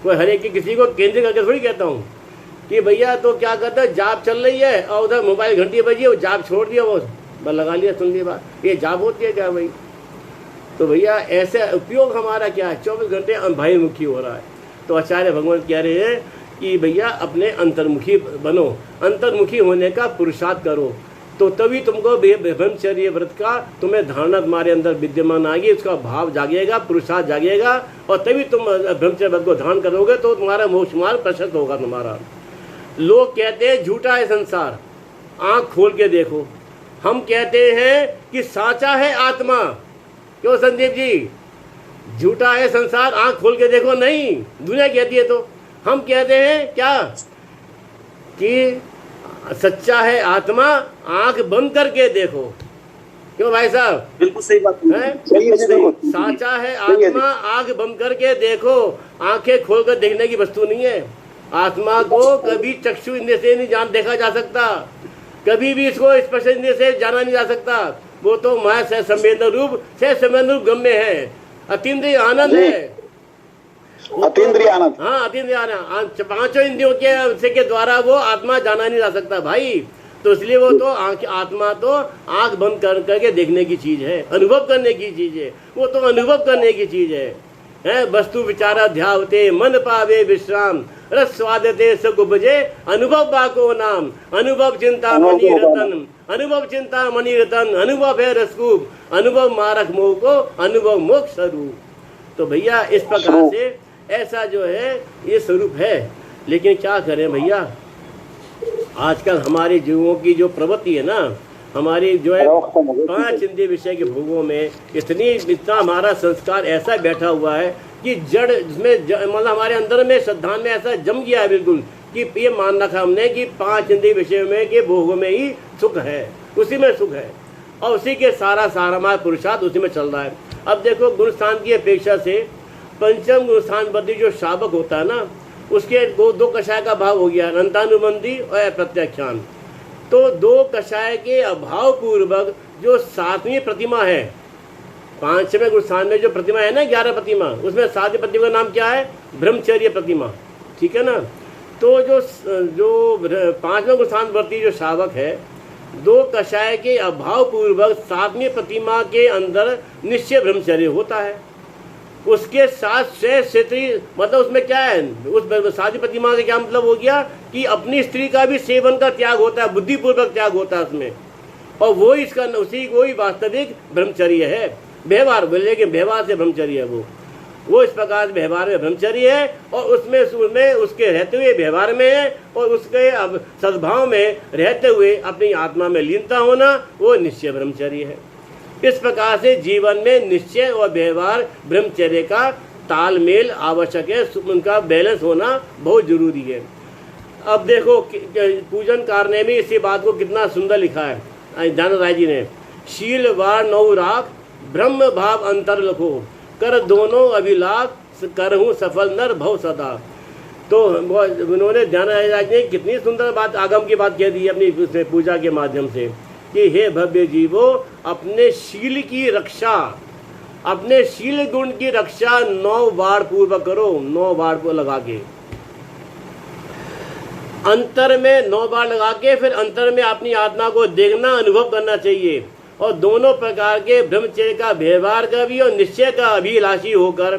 कोई हर एक की किसी को केंद्रित करके थोड़ी कहता हूँ कि भैया तो क्या करता है, जाप चल रही है और उधर मोबाइल घंटी बजी, वो जाप छोड़ दिया, वो बस लगा लिया, सुन लिया बात, ये जाप होती है क्या भाई? तो भैया ऐसे उपयोग हमारा क्या है, 24 घंटे बहिर्मुखी हो रहा है। तो आचार्य भगवान कह रहे हैं कि भैया अपने अंतर्मुखी बनो, अंतर्मुखी होने का पुरुषार्थ करो, तो तभी तुमको ब्रह्मचर्य व्रत का तुम्हें धारणा तुम्हारे अंदर विद्यमान आएगी, उसका भाव जागेगा, पुरुषार्थ जागेगा, और तभी तुम ब्रह्मचर्य व्रत को धारण करोगे तो तुम्हारा मोक्ष मार्ग प्रशस्त होगा तुम्हारा। लोग कहते हैं झूठा है संसार, आंख खोल के देखो। हम कहते हैं कि साचा है आत्मा, क्यों संदीप जी? झूठा है संसार, आंख खोल के देखो, नहीं, दुनिया कहती है। तो हम कहते हैं क्या कि सच्चा है आत्मा, आंख बंद करके देखो। क्यों भाई साहब? बिल्कुल सही बात है। साचा है आत्मा, आंख बंद करके देखो। आंखें खोलकर देखने की वस्तु नहीं है। आत्मा को कभी चक्षु इंद्रिय से नहीं देखा जा सकता, कभी भी इसको स्पर्श इंद्रिय से जाना नहीं जा सकता। वो तो माया से संवेदन रूप गम्य है, अतीन्द्रिय आनंद है, अतीन्द्रिय आनंद। हाँ, अतीन्द्रिय आनंद, 5 इंद्रियों के द्वारा वो आत्मा जाना नहीं जा सकता भाई। तो इसलिए वो तो आत्मा तो आंख बंद करके देखने की चीज है, अनुभव करने की चीज है, वो तो अनुभव करने की चीज है। वस्तु विचारा ध्यावते मन पावे विश्राम, रस स्वादते सुख उपजे, अनुभव बाको नाम, अनुभव चिंता मणि रतन, अनुभव चिंता मणि रतन, अनुभव है रसकूप, अनुभव मारक मोह को, अनुभव मोक्ष स्वरूप। तो भैया इस प्रकार से ऐसा जो है ये स्वरूप है। लेकिन क्या करें भैया, आजकल हमारे जीवों की जो प्रवृत्ति है ना, हमारी जो है 5 इंद्रिय विषय के भोगों में इतना हमारा संस्कार ऐसा बैठा हुआ है कि जड़ इसमें मतलब हमारे अंदर में श्रद्धा में ऐसा जम गया है बिल्कुल कि ये मान रखा हमने कि 5 इंद्रिय विषय में के भोगों में ही सुख है, उसी में सुख है, और उसी के सारा हमारा पुरुषार्थ उसी में चल रहा है। अब देखो, गुणस्थान की अपेक्षा से पंचम गुणस्थान बद्धी जो शावक होता है ना, उसके 2 कषाय का भाव हो गया, अनंतानुबंधी और अप्रत्याख्यान। तो 2 कषाय के अभाव पूर्वक जो 7वीं प्रतिमा है, 5वें गुरुस्थान में जो प्रतिमा है ना, 11 प्रतिमा, उसमें 7वीं प्रतिमा का नाम क्या है? ब्रह्मचर्य प्रतिमा। ठीक है ना। तो जो 5वें गुरुस्थान वर्ती जो शावक है, 2 कषाय के अभाव पूर्वक 7वीं प्रतिमा के अंदर निश्चय ब्रह्मचर्य होता है। उसके साथ क्षेत्रीय मतलब उसमें क्या है, उस 7वीं प्रतिमा का क्या मतलब हो गया कि अपनी स्त्री का भी सेवन का त्याग होता है, बुद्धिपूर्वक त्याग होता है उसमें, और वो इसका उसी को ही वास्तविक ब्रह्मचर्य है। व्यवहार बोले कि व्यवहार से ब्रह्मचर्य है वो इस प्रकार व्यवहार में ब्रह्मचर्य है, और उसमें उसके रहते हुए व्यवहार में है, और उसके अब सद्भाव में रहते हुए अपनी आत्मा में लीनता होना, वो निश्चय ब्रह्मचर्य है। इस प्रकार से जीवन में निश्चय और व्यवहार ब्रह्मचर्य का तालमेल आवश्यक है, उनका बैलेंस होना बहुत जरूरी है। अब देखो पूजन कार में इसी बात को कितना सुंदर लिखा है ज्ञान राय जी ने। शील वार नौ राख ब्रह्म भाव अंतर लखो, कर दोनों अभिलाख करहूँ सफल नर भव सदा। तो उन्होंने ध्यान राय ने कितनी सुंदर बात, आगम की बात कह दी अपनी पूजा के माध्यम से कि हे भव्य जीवो, अपने शील की रक्षा, अपने शील गुण की रक्षा 9 बार पूर्वक करो, 9 बार को लगा के, अंतर में 9 बार लगा के, फिर अंतर में अपनी आत्मा को देखना, अनुभव करना चाहिए, और दोनों प्रकार के ब्रह्मचर्य का, व्यवहार का भी और निश्चय का अभिलाषी होकर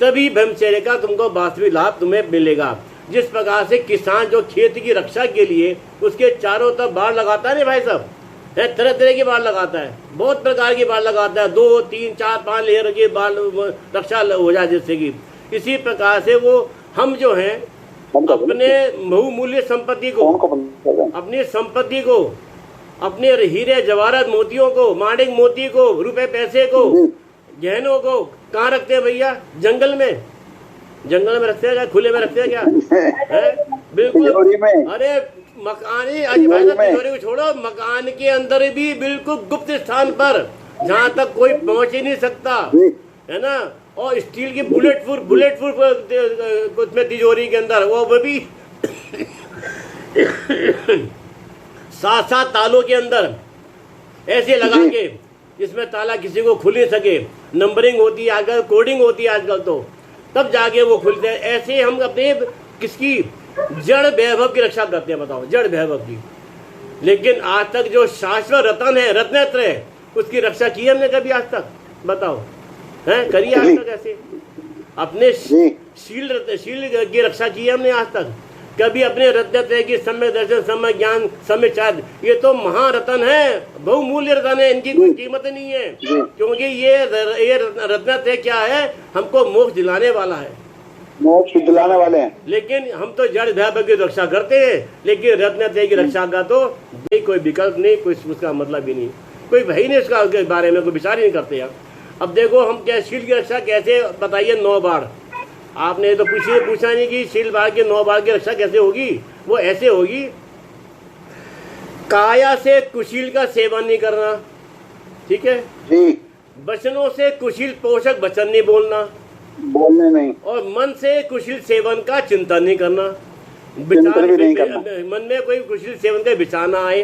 तभी ब्रह्मचर्य का तुमको वास्तविक लाभ तुम्हें मिलेगा। जिस प्रकार से किसान जो खेत की रक्षा के लिए उसके चारों तरफ बाड़ लगाता है ना भाई साहब, तरह तरह की बाड़ लगाता है, बहुत प्रकार की बाड़ लगाता है, 2, 3, 4, 5 लेयर की बाड़ रक्षा हो जाए जिससे कि, इसी प्रकार से वो हम जो हैं अपने बहुमूल्य संपत्ति को, अपनी संपत्ति को, अपने हीरे जवाहरात मोतियों को, माणिक मोती को, रुपए पैसे को, गहनों को कहाँ रखते हैं भैया? जंगल में, जंगल में रखते हैं क्या? खुले में रखते हैं क्या? बिल्कुल। अरे मकान तिजोरी को छोड़ो, मकान के अंदर भी बिल्कुल गुप्त स्थान पर, जहाँ तक कोई पहुंच ही नहीं सकता, है ना। और स्टील की बुलेट प्रूफ उसमें तिजोरी के अंदर, वो भी 7 तालों के अंदर ऐसे लगा के, जिसमें ताला किसी को खुल नहीं सके। नंबरिंग होती है आजकल, कोडिंग होती है आजकल, तो तब जाके वो खुलते हैं। ऐसे हम अपने किसकी जड़ वैभव की रक्षा करते हैं, बताओ, जड़ वैभव की। लेकिन आज तक जो शाश्वत रतन है, रत्नत्र है, उसकी रक्षा की हमने कभी आज तक? बताओ, है करिए आज तक? ऐसे अपने शील की रक्षा की हमने आज तक कभी? अपने रत्नत्र की सम्य दर्शन, सम्य ज्ञान, सम्य चाद, ये तो महारतन है, बहुमूल्य रतन है, इनकी कोई कीमत नहीं है, क्योंकि ये रत्नत्र क्या है? हमको मोक्ष दिलाने वाला है, मोक्ष दिलाने वाले हैं। लेकिन हम तो जड़ वैभव की रक्षा करते हैं, लेकिन रत्नत्र की रक्षा का तो कोई विकल्प नहीं, कोई उसका मतलब ही नहीं, कोई भाई नहीं उसका बारे में कोई विचार ही नहीं करते यार। अब देखो हम क्या शील की रक्षा कैसे, बताइए? 9 बार। आपने तो पूछा नहीं कि शील बार के 9 बार की रक्षा कैसे होगी? वो ऐसे होगी, काया से कुशील का सेवन नहीं करना, ठीक है जी। वचनों से कुशील पोषक वचन नहीं बोलने नहीं, और मन से कुशील सेवन का चिंतन नहीं करना, विचार भी नहीं करना। मन में कोई कुशील सेवन का विचार ना आए,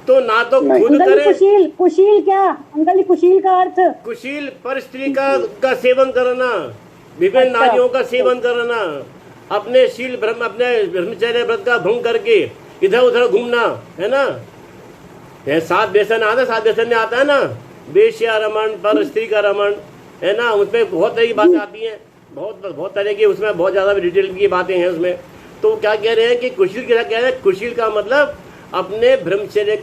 तो ना तो खुद करे। कुशील क्या अंकल? कुशील का अर्थ? कुशील पर स्त्री का सेवन करना, विभिन्न नारियों का सेवन करना, अपने शील अपने ब्रह्मचर्य व्रत का भंग करके इधर उधर घूमना, है ना। 7 व्यसन आता है, 7 व्यसन में आता है ना, वेश्या रमण, पर स्त्री का रमण, है ना। उसमें बहुत तरह की बातें आती हैं, बहुत तरह की, उसमें बहुत ज्यादा डिटेल की बातें हैं उसमें। तो क्या कह रहे हैं कि कुशील क्या कह रहे हैं? कुशील का मतलब अपने ब्रह्मचर्य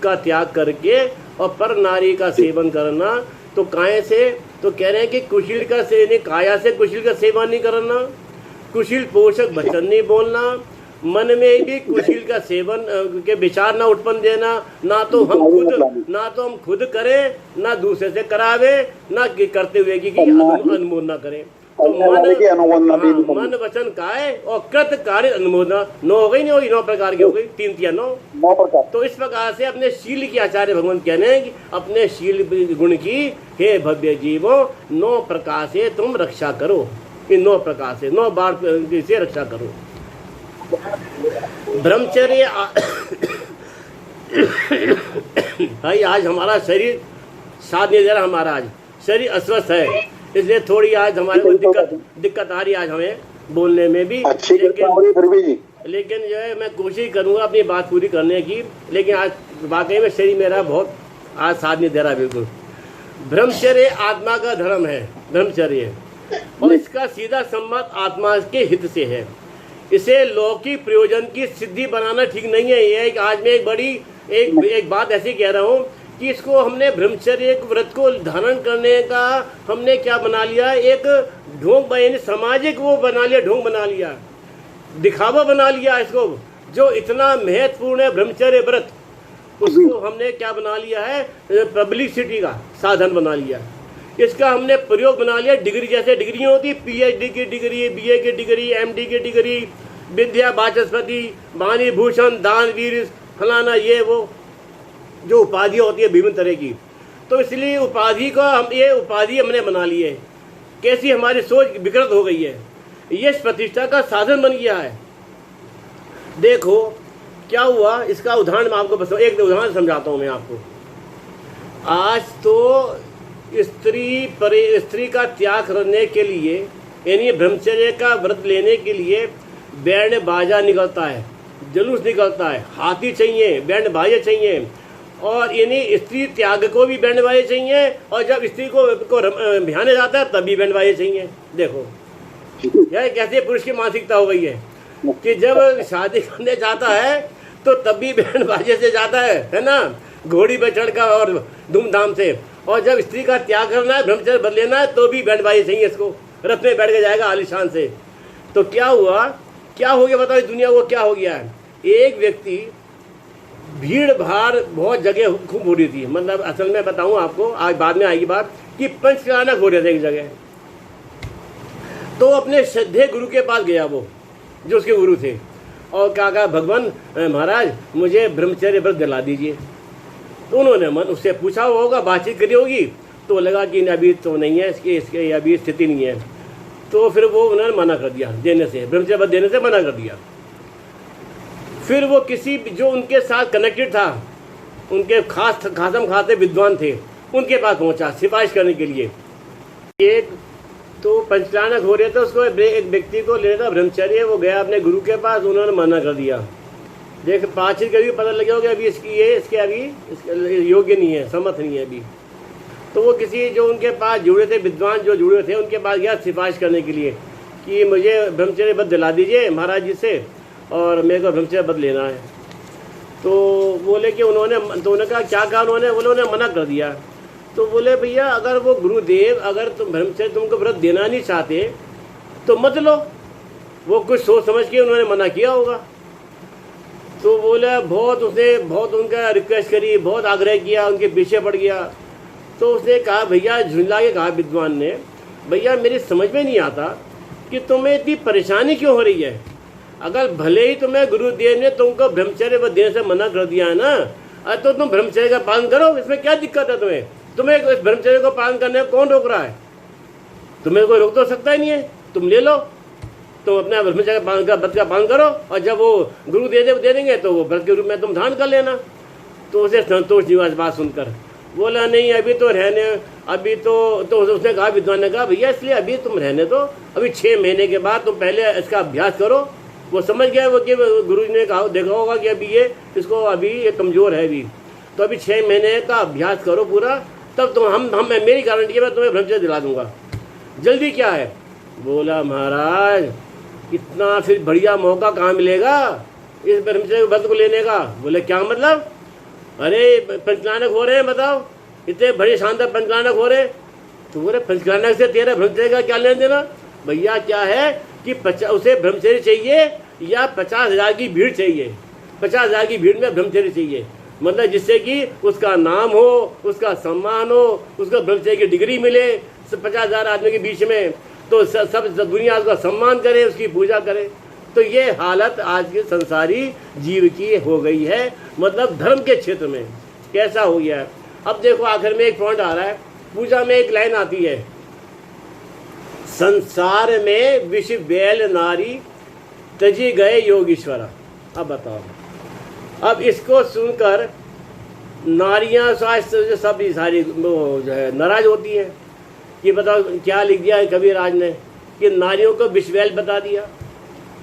का त्याग करके और पर नारी का सेवन करना। तो काया से, तो कह रहे हैं कि कुशील का सेवन, काया से कुशील का सेवन नहीं करना, कुशील पोषक वचन नहीं बोलना, मन में भी कुशील का सेवन के विचार ना उत्पन्न देना, ना तो हम खुद करें, ना दूसरे से करावे, ना करते हुए कि अनुमोदन ना करें। तो मन वचन काय और कृत कार्य अनुमोदना 9 हो गई, नहीं होगी? 9 प्रकार की हो गई, 3 या 9 प्रकार। तो इस प्रकार से अपने शील की आचार्य भगवान कहने हैं कि अपने शील गुण की हे भव्य जीवो 9 प्रकार से तुम रक्षा करो, इन 9 प्रकार से 9 बार से रक्षा करो। ब्रह्मचर्य भाई आज हमारा शरीर साथ नहीं दे रहा, हमारा आज शरीर अस्वस्थ है, इसलिए थोड़ी आज हमारे को दिक्कत आ रही है आज हमें बोलने में भी। अच्छी फिर भी जी, लेकिन जो है मैं कोशिश करूंगा अपनी बात पूरी करने की, लेकिन आज वाकई में शरीर मेरा बहुत आज साथ नहीं दे रहा बिल्कुल। ब्रह्मचर्य आत्मा का धर्म है, ब्रह्मचर्य, और इसका सीधा संबंध आत्मा के हित से है। इसे लौकिक प्रयोजन की सिद्धि बनाना ठीक नहीं है। ये आज मैं एक बड़ी एक बात ऐसी कह रहा हूँ कि इसको हमने ब्रह्मचर्य व्रत को धारण करने का हमने क्या बना लिया, एक ढोंग, यानी सामाजिक वो बना लिया, ढोंग बना लिया, दिखावा बना लिया इसको। जो इतना महत्वपूर्ण है ब्रह्मचर्य व्रत, उसको हमने क्या बना लिया है, पब्लिसिटी का साधन बना लिया। इसका हमने प्रयोग बना लिया डिग्री, जैसे डिग्रियाँ होती, पीएचडी की डिग्री, बीए की डिग्री, एमडी की डिग्री, विद्या वाचस्पति, वाणी भूषण, दानवीर, फलाना, ये वो जो उपाधियाँ होती है विभिन्न तरह की। तो इसलिए उपाधि को हम, ये उपाधि हमने बना ली है। कैसी हमारी सोच विकृत हो गई है, ये प्रतिष्ठा का साधन बन गया है। देखो क्या हुआ, इसका उदाहरण मैं आपको बताऊँ, एक उदाहरण समझाता हूँ मैं आपको। आज तो स्त्री का त्याग करने के लिए, यानी ब्रह्मचर्य का व्रत लेने के लिए बैंड बाजा निकलता है, जुलूस निकलता है, हाथी चाहिए, बैंड बाजे चाहिए, और यानी स्त्री त्याग को भी बैंड बाजे चाहिए, और जब स्त्री को बिहाने जाता है तब भी बैंड बाजे चाहिए। देखो यह कैसे पुरुष की मानसिकता हो गई है कि जब शादी करने जाता है तो तब भी बैंड बाजे से जाता है ना, घोड़ी पे चढ़कर और धूमधाम से, और जब स्त्री का त्याग करना है, ब्रह्मचर्य बदल लेना है, तो भी बैंड बाजे चाहिए इसको, रथ में बैठ के जाएगा आलिशान से। तो क्या हुआ, क्या हो गया बताओ, दुनिया को क्या हो गया है। एक व्यक्ति, भीड़ भाड़ बहुत जगह खूब हो रही थी, मतलब असल में बताऊं आपको, आज बाद में आएगी बात, कि पंचकलानक हो रहे थे एक जगह। तो अपने श्रद्धेय गुरु के पास गया वो, जो उसके गुरु थे, और कहा भगवान महाराज मुझे ब्रह्मचर्य व्रत दिला दीजिए। तो उन्होंने मन उससे पूछा होगा, बातचीत करी होगी, तो लगा कि अभी तो नहीं है, इसके अभी स्थिति नहीं है। तो फिर वो उन्होंने मना कर दिया देने से, ब्रह्मचर्य व्रत देने से मना कर दिया। फिर वो किसी जो उनके साथ कनेक्टेड था, उनके खासम खाते विद्वान थे, उनके पास पहुंचा सिफारिश करने के लिए। एक तो पंचकलानक हो रहे थे, उसको एक व्यक्ति को लेना था ब्रह्मचर्य, वो गया अपने गुरु के पास, उन्होंने मना कर दिया। देख बातचीत कभी पता लगे होगा अभी इसके अभी योग्य नहीं है, समर्थ नहीं है अभी। तो वो किसी जो उनके पास जुड़े थे, विद्वान जो जुड़े थे, उनके पास गया सिफारिश करने के लिए कि मुझे ब्रह्मचर्य व्रत दिला दीजिए महाराज जी से, और मेरे को ब्रह्मचर्य व्रत लेना है। तो बोले कि उन्होंने कहा क्या कहा उन्होंने मना कर दिया। तो बोले भैया अगर वो गुरुदेव अगर तुम ब्रह्मचर्य तुमको व्रत देना नहीं चाहते तो मत लो, वो कुछ सोच समझ के उन्होंने मना किया होगा। तो बोला उसने बहुत उनका रिक्वेस्ट करी, बहुत आग्रह किया, उनके पीछे पड़ गया। तो उसने कहा भैया, झुंझला के कहा विद्वान ने, भैया मेरी समझ में नहीं आता कि तुम्हें इतनी परेशानी क्यों हो रही है। अगर भले ही तुम्हें गुरुदेव ने तुमको ब्रह्मचर्य व्रत देने से मना कर दिया है ना, तो तुम ब्रह्मचर्य का पालन करो, इसमें क्या दिक्कत है तुम्हें इस ब्रह्मचर्य को पालन करने में कौन रोक रहा है? तुम्हें कोई रोक तो सकता ही नहीं है, तुम ले लो, तुम अपने ब्रह्मचर्य व्रत का पालन करो, और जब वो गुरु दे देंगे तो वो व्रत के रूप में तुम धारण कर लेना। तो उसे संतोष जी बात सुनकर बोला नहीं अभी तो रहने, अभी तो उसने कहा, विद्वान ने कहा भैया इसलिए अभी तुम रहने दो, अभी 6 महीने के बाद तुम पहले इसका अभ्यास करो। वो समझ गया वो कि गुरु जी ने कहा, देखा होगा कि अभी ये कमज़ोर है अभी, तो अभी 6 महीने का अभ्यास करो पूरा, तब तुम हम मेरी गारंटी है मैं तुम्हें ब्रह्मचर्य दिला दूंगा, जल्दी क्या है। बोला महाराज इतना फिर बढ़िया मौका कहाँ मिलेगा इस ब्रह्मचर्य व्रत को लेने का। बोले क्या मतलब, अरे पंचकलानक हो रहे हैं, बताओ इतने बड़े शानदार पंचकलानक हो रहे। तो बोले पंचकलानक से तेरा ब्रह्मचर्य का क्या लेना देना। भैया क्या है कि उसे ब्रह्मचर्य चाहिए या 50,000 की भीड़ चाहिए, 50,000 की भीड़ में ब्रह्मचर्य चाहिए, मतलब जिससे कि उसका नाम हो, उसका सम्मान हो, उसको ब्रह्मचर्य की डिग्री मिले 50,000 आदमी के बीच में, तो सब दुनिया उसका सम्मान करे, उसकी पूजा करे। तो ये हालत आज के संसारी जीव की हो गई है, मतलब धर्म के क्षेत्र में कैसा हो गया है। अब देखो आखिर में एक पॉइंट आ रहा है, पूजा में एक लाइन आती है, संसार में विष बैल नारी तजी गए योगीश्वरा। अब बताओ, अब इसको सुनकर नारियां शास्त्र सब सारी वो जो है नाराज होती हैं कि बताओ क्या लिख दिया है कबीरराज ने कि नारियों को विषवैल बता दिया।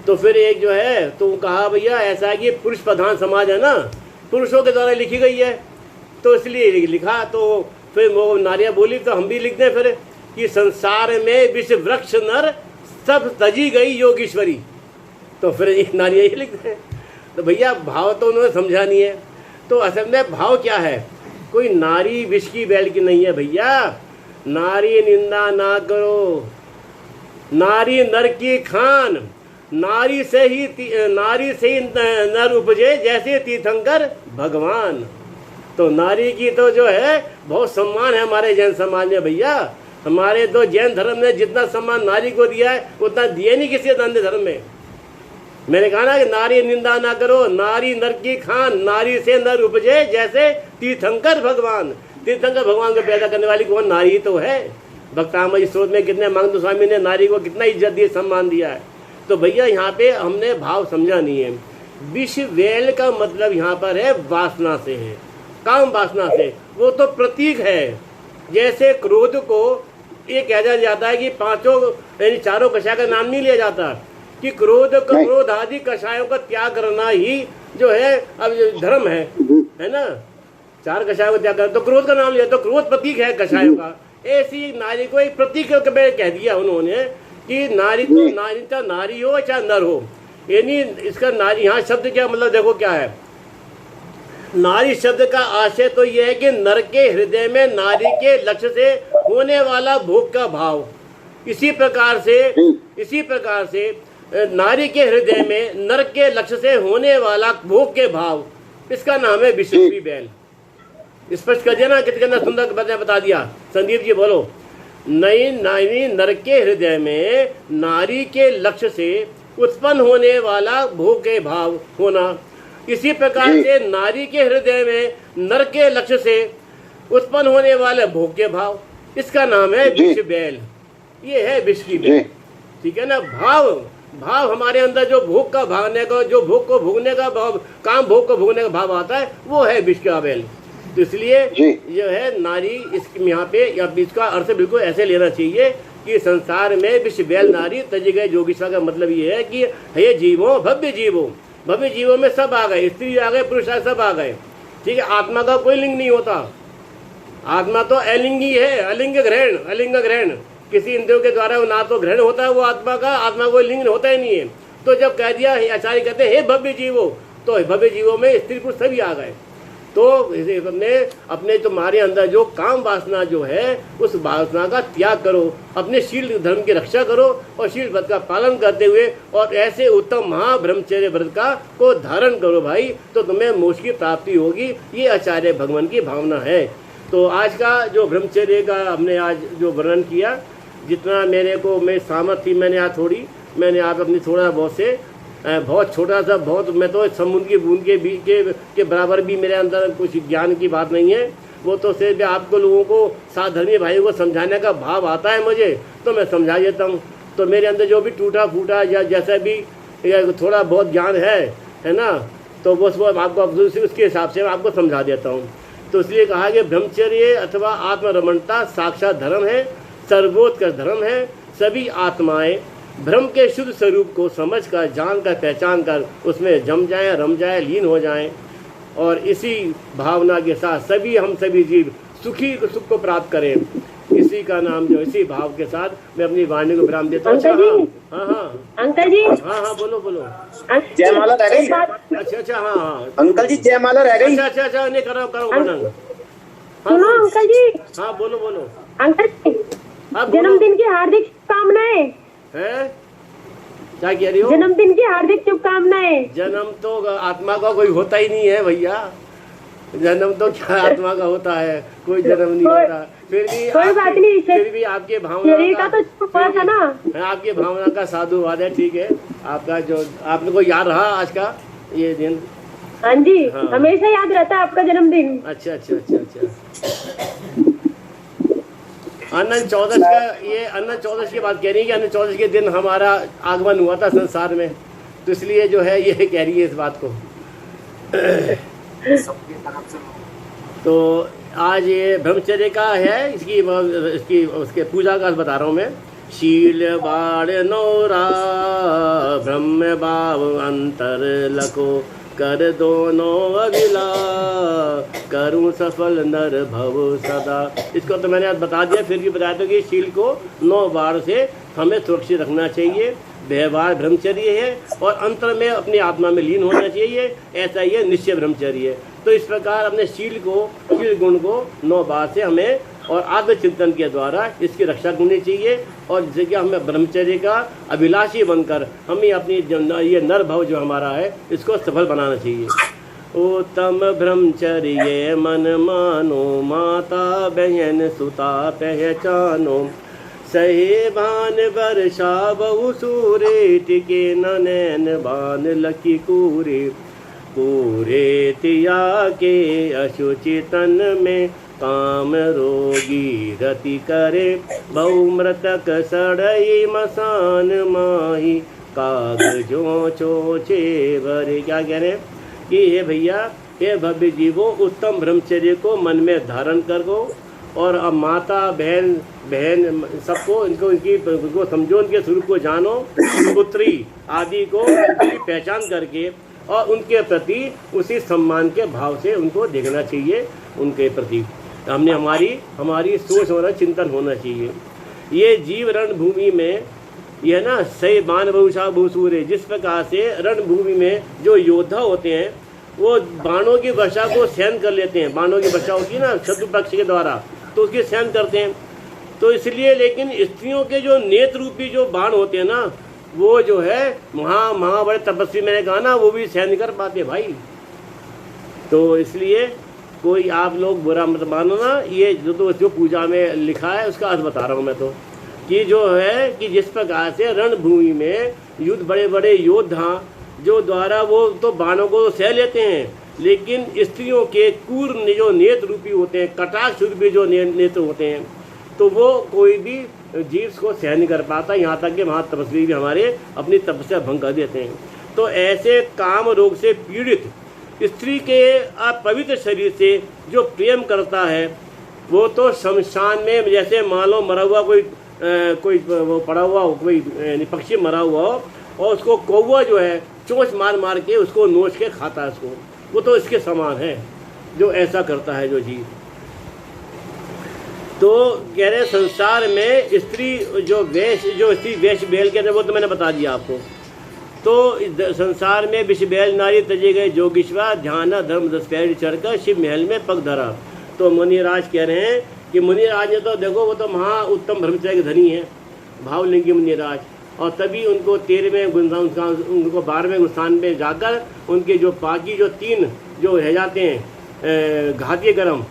तो फिर एक जो है तो कहा भैया ऐसा है कि पुरुष प्रधान समाज है ना, पुरुषों के द्वारा लिखी गई है तो इसलिए लिखा। तो फिर वो नारियां बोली तो हम भी लिख दें फिर कि संसार में विष वृक्ष नर सब तजी गई योगीश्वरी, तो फिर एक नारियां ही लिख दें। तो भैया भाव तो उन्होंने समझा नहीं है। तो असल में भाव क्या है, कोई नारी विष की बैल की नहीं है भैया। नारी निंदा ना करो, नारी नर की खान, नारी से ही नर उपजे जैसे तीर्थंकर भगवान। तो नारी की तो जो है बहुत सम्मान है हमारे जैन समाज में भैया। हमारे तो जैन धर्म ने जितना सम्मान नारी को दिया है उतना दिया नहीं किसी अन्य धर्म में। मैंने कहा ना कि नारी निंदा ना करो, नारी नर की खान, नारी से नर उपजे जैसे तीर्थंकर भगवान। तीर्थंकर भगवान को पैदा करने वाली कौन, नारी ही तो है। भक्तामय स्रोत में कितने मांगदू स्वामी ने नारी को कितना इज्जत दी, सम्मान दिया है। तो भैया यहाँ पे हमने भाव समझा नहीं है। विष वैल का मतलब यहाँ पर है वासना से है, काम वासना से। वो तो प्रतीक है। जैसे क्रोध को ये कहा जाता है कि पांचों यानी चारों कषाय का नाम नहीं लिया जाता कि क्रोध आदि कषायों का त्याग करना ही जो है अब धर्म है ना। चार कषायों को त्याग करना तो क्रोध का नाम लिया, तो क्रोध प्रतीक है कषायों का। ऐसी नारी को एक प्रतीक कह दिया उन्होंने कि नारी तो नारी चाहे नारी हो चाहे नर हो, यानी इसका नारी यहाँ शब्द क्या मतलब देखो क्या है। नारी शब्द का आशय तो यह है कि नर के हृदय में नारी के लक्ष्य से होने वाला भोग का भाव। इसी प्रकार से नारी के हृदय में नर के लक्ष्य से होने वाला भोग के भाव, इसका नाम है विषरूपी बैल। स्पष्ट कर दिया ना, कितना सुंदर बता दिया। संदीप जी बोलो। नई नारी नर के हृदय में नारी के लक्ष्य से उत्पन्न होने वाला भोग के भाव होना। इसी प्रकार से नारी के हृदय में नर के लक्ष्य से उत्पन्न होने वाले भोग के भाव, इसका नाम है विष बैल। ये है विष की बैल, ठीक है ना। भाव हमारे अंदर जो भोग का भागने का, जो भोग को भोगने का भाव, काम भोग को भोगने का भाव आता है, वो है विष का बैल। तो इसलिए जो है नारी इस यहाँ पे या इसका अर्थ बिल्कुल ऐसे लेना चाहिए कि संसार में विष बैल नारी तजी गए योगीश्वर का मतलब ये है कि हे जीवो भव्य जीवों में सब आ गए, स्त्री आ गए, पुरुष आ सब आ गए, ठीक है। आत्मा का कोई लिंग नहीं होता, आत्मा तो अलिंगी है, अलिंग ग्रहण किसी इंद्रियों के द्वारा ना तो ग्रहण होता है वो आत्मा का, आत्मा कोई लिंग होता ही नहीं है। तो जब कह दिया आचार्य कहते हैं हे भव्य जीवो, तो भव्य जीवों में स्त्री पुरुष सभी आ गए। तो अपने तुम्हारे अंदर जो काम वासना जो है उस वासना का त्याग करो, अपने शील धर्म की रक्षा करो और शील व्रत का पालन करते हुए और ऐसे उत्तम महाब्रह्मचर्य व्रत का को धारण करो भाई, तो तुम्हें मोक्ष की प्राप्ति होगी। ये आचार्य भगवान की भावना है। तो आज का जो ब्रह्मचर्य का हमने आज जो वर्णन किया, जितना मैं सामर्थ थी मैंने आज अपनी थोड़ा बहुत से बहुत छोटा सा बहुत, मैं तो समुद्र की बूंद के बराबर भी मेरे अंदर कुछ ज्ञान की बात नहीं है। वो तो सिर्फ आपको लोगों को साधर्मी भाइयों को समझाने का भाव आता है मुझे, तो मैं समझा देता हूँ। तो मेरे अंदर जो भी टूटा फूटा या जैसा भी थोड़ा बहुत ज्ञान है ना, तो बस वो आपको उसके हिसाब से मैं आपको समझा देता हूँ। तो इसलिए कहा कि ब्रह्मचर्य अथवा आत्मरमणता साक्षात धर्म है, सर्वोत्कृष्ट धर्म है। सभी आत्माएं ब्रह्म के शुद्ध स्वरूप को समझ कर, जान कर, पहचान कर उसमें जम जाएं, रम जाएं, लीन हो जाएं और इसी भावना के साथ हम सभी जीव सुख को प्राप्त करें। इसी का नाम जो इसी भाव के साथ मैं अपनी वाणी को विराम देता हूँ। अंकल जी हाँ बोलो जयमाला रह गई। अच्छा हाँ अंकल जी जयमाला रह गई। अच्छा नहीं करो सुनो अंकल जी। हाँ बोलो अंकल जी जन्मदिन की हार्दिक शुभकामनाएं। है क्या कह रही हो? जन्मदिन की हार्दिक शुभकामनाएं। जन्म तो आत्मा का कोई होता ही नहीं है भैया, जन्म तो क्या आत्मा का होता है, कोई जन्म नहीं होता। फिर भी कोई बात नहीं, फिर भी आपके भावना का तो था ना, आपके भावना का साधुवाद है, ठीक है। आपका जो आपने को याद रहा आज का ये दिन। हाँ जी हाँ। हमेशा याद रहता है आपका जन्मदिन। अच्छा अनंत चौदश का ये अनंत चौदश की बात कह रही है कि अनंत चौदश के दिन हमारा आगमन हुआ था संसार में, तो इसलिए जो है ये कह रही है इस बात को। तो आज ये ब्रह्मचर्य का है, इसकी उसके पूजा का बता रहा हूँ मैं। शील बाण नौरा ब्रह्म भाव अंतर लको कर दोनों अभिला करूं सफल नर भव सदा। इसको तो मैंने आज बता दिया, फिर भी बताया था कि शील को 9 बार से हमें सुरक्षित रखना चाहिए। व्यवहार ब्रह्मचर्य है और अंतर में अपनी आत्मा में लीन होना चाहिए, ऐसा ही है निश्चय ब्रह्मचर्य है। तो इस प्रकार अपने शील गुण को 9 बार से हमें और आत्मचिंतन के द्वारा इसकी रक्षा करनी चाहिए। और जैसे कि हमें ब्रह्मचर्य का अभिलाषी बनकर हमें अपनी ये नर भव जो हमारा है इसको सफल बनाना चाहिए। उत्तम ब्रह्मचर्य मन मानो माता बहन सुता पहचानो सहे भान वर्षा बहु सूरे टिके नैन बान लकी कूरे पूरे तिया के अशुचि तन में काम रोगी रति करे बहु मृतक सड़ई मसान माही कागजों चोचे भरे। क्या कह रहे हैं कि हे भैया, हे भव्य जीवो, उत्तम ब्रह्मचर्य को मन में धारण करो और अब माता बहन सबको इनको समझो, उनके स्वरूप को जानो, पुत्री आदि को पहचान करके और उनके प्रति उसी सम्मान के भाव से उनको देखना चाहिए। उनके प्रति हमने हमारी सोच होना, चिंतन होना चाहिए। ये जीव रणभूमि में यह ना सही बाण बहुशा भूसूरे, जिस प्रकार से रणभूमि में जो योद्धा होते हैं वो बाणों की वर्षा को सहन कर लेते हैं। बाणों की वर्षा होती है ना शत्रु पक्ष के द्वारा, तो उसकी सहन करते हैं। तो इसलिए लेकिन स्त्रियों के जो नेत्र रूपी जो बाण होते हैं ना, वो जो है महा बड़े तपस्वी, मैंने कहा ना, वो भी सहन कर पाते भाई। तो इसलिए कोई आप लोग बुरा मत मानो ना, ये जो पूजा में लिखा है उसका अर्थ बता रहा हूँ मैं तो, कि जो है कि जिस प्रकार से रणभूमि में युद्ध बड़े बड़े योद्धा जो द्वारा वो तो बाणों को सह लेते हैं, लेकिन स्त्रियों के कूर्म जो नेत्र रूपी होते हैं, कटाक्ष रूपी जो नेत्र होते हैं, तो वो कोई भी जीव को सहन नहीं कर पाता। यहाँ तक कि महातपस्वी भी हमारे अपनी तपस्या भंग कर देते हैं। तो ऐसे काम रोग से पीड़ित स्त्री के अपवित्र शरीर से जो प्रेम करता है, वो तो शमशान में जैसे मान लो मरा हुआ कोई वो पड़ा हुआ हो, कोई पक्षी मरा हुआ हो और उसको कौवा जो है चोंच मार मार के उसको नोच के खाता है उसको, वो तो इसके समान है जो ऐसा करता है जो जीव। तो कह रहे संसार में स्त्री जो स्त्री वेश बेल कहते हैं, वो तो मैंने बता दिया आपको। तो संसार में विष बैल नारी तजे गए जोगीश्वर ध्यान धर्म 10 पैर चढ़कर शिव महल में पग धरा। तो मुनिराज कह रहे हैं कि मुनिराज ने तो देखो वो तो महा उत्तम ब्रह्मचर्य के धनी है, भावलिंगी मुनिराज, और तभी उनको 13वें गुणस्थान, उनको 12वें गुणस्थान में जाकर उनके जो बाकी जो 3 जो रह जाते हैं घातीय कर्म,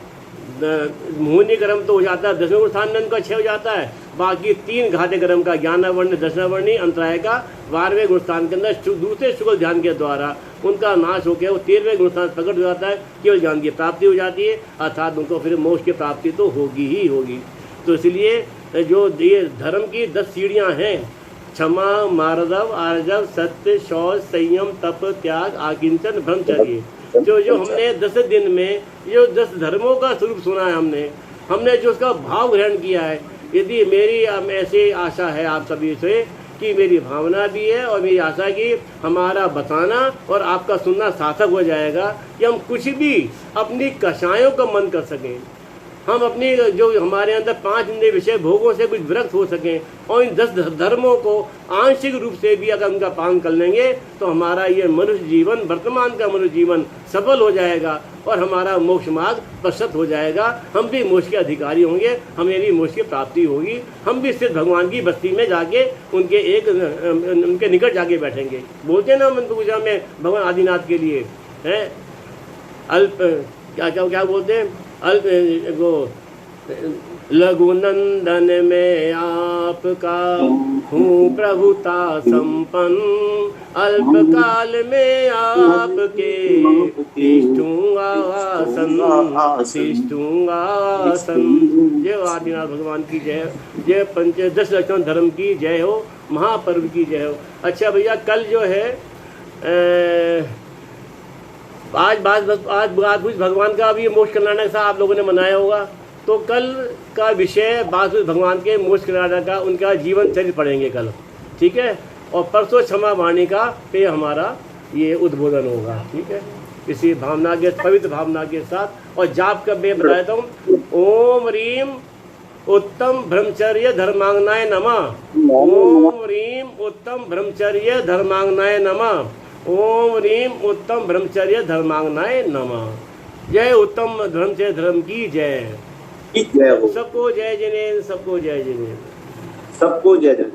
मोहनी कर्म तो हो जाता है 10वें गुणस्थान में उनका 6 हो जाता है, बाकी 3 घातीय कर्म का ज्ञानावर्ण दशनावरणी अंतराय का 12वें गुणस्थान के अंदर दूसरे शुक्ल ध्यान के द्वारा उनका नाश होकर वो 13वें गुणस्थान प्रकट हो जाता है, केवल ज्ञान की प्राप्ति हो जाती है, अर्थात उनको फिर मोक्ष की प्राप्ति तो होगी ही होगी। तो इसलिए जो ये धर्म की 10 सीढ़ियाँ हैं, क्षमा मार्दव आर्जव सत्य शौच संयम तप त्याग आकिंचन ब्रह्मचर्य, जो हमने 10 दिन में जो 10 धर्मों का स्वरूप सुना है, हमने जो उसका भाव ग्रहण किया है, यदि मेरी ऐसी आशा है आप सभी से कि मेरी भावना भी है और मेरी आशा कि हमारा बताना और आपका सुनना सार्थक हो जाएगा कि हम कुछ भी अपनी कषायों का मन कर सकें, हम अपनी जो हमारे अंदर 5 इंद्रिय विषय भोगों से कुछ विरक्त हो सकें और इन 10 धर्मों को आंशिक रूप से भी अगर उनका पालन कर लेंगे तो हमारा ये मनुष्य जीवन, वर्तमान का मनुष्य जीवन सफल हो जाएगा और हमारा मोक्ष मार्ग प्रशस्त हो जाएगा। हम भी मोक्ष के अधिकारी होंगे, हमें भी मोक्ष की प्राप्ति होगी, हम भी स्थित भगवान की बस्ती में जाके उनके निकट जाके बैठेंगे। बोलते हैं ना मन पूजा में भगवान आदिनाथ के लिए हैं अल्प क्या बोलते हैं, अल्प वो लघुनंदन में आपका हूँ प्रभुता संपन्न, अल्प काल में आपके तिष्ठूंगा आसन। जय आदिनाथ भगवान की जय, जय 10 लक्षण धर्म की जय हो, महापर्व की जय हो। अच्छा भैया, कल जो है आज बासुज भगवान का भी मोक्ष कल्याण सा आप लोगों ने मनाया होगा, तो कल का विषय बासुज भगवान के मोक्ष कल्याण का उनका जीवन चरित्र पढ़ेंगे कल, ठीक है। और परसों क्षमा वाणी का पे हमारा ये उद्बोधन होगा, ठीक है। इसी भावना के पवित्र भावना के साथ और जाप का मैं बता देता हूँ। ओम रीम उत्तम ब्रह्मचर्य धर्मांगनाय नमः। ओम रीम उत्तम ब्रह्मचर्य धर्मांगनाय नमः। ओम रीम उत्तम ब्रह्मचर्य धर्मांगनाय नमः। जय उत्तम ब्रह्मचर्य धर्म की जय। जय हो। सबको जय जिनेन्द्र, सबको जय जिनेन्द्र, सबको जय जय।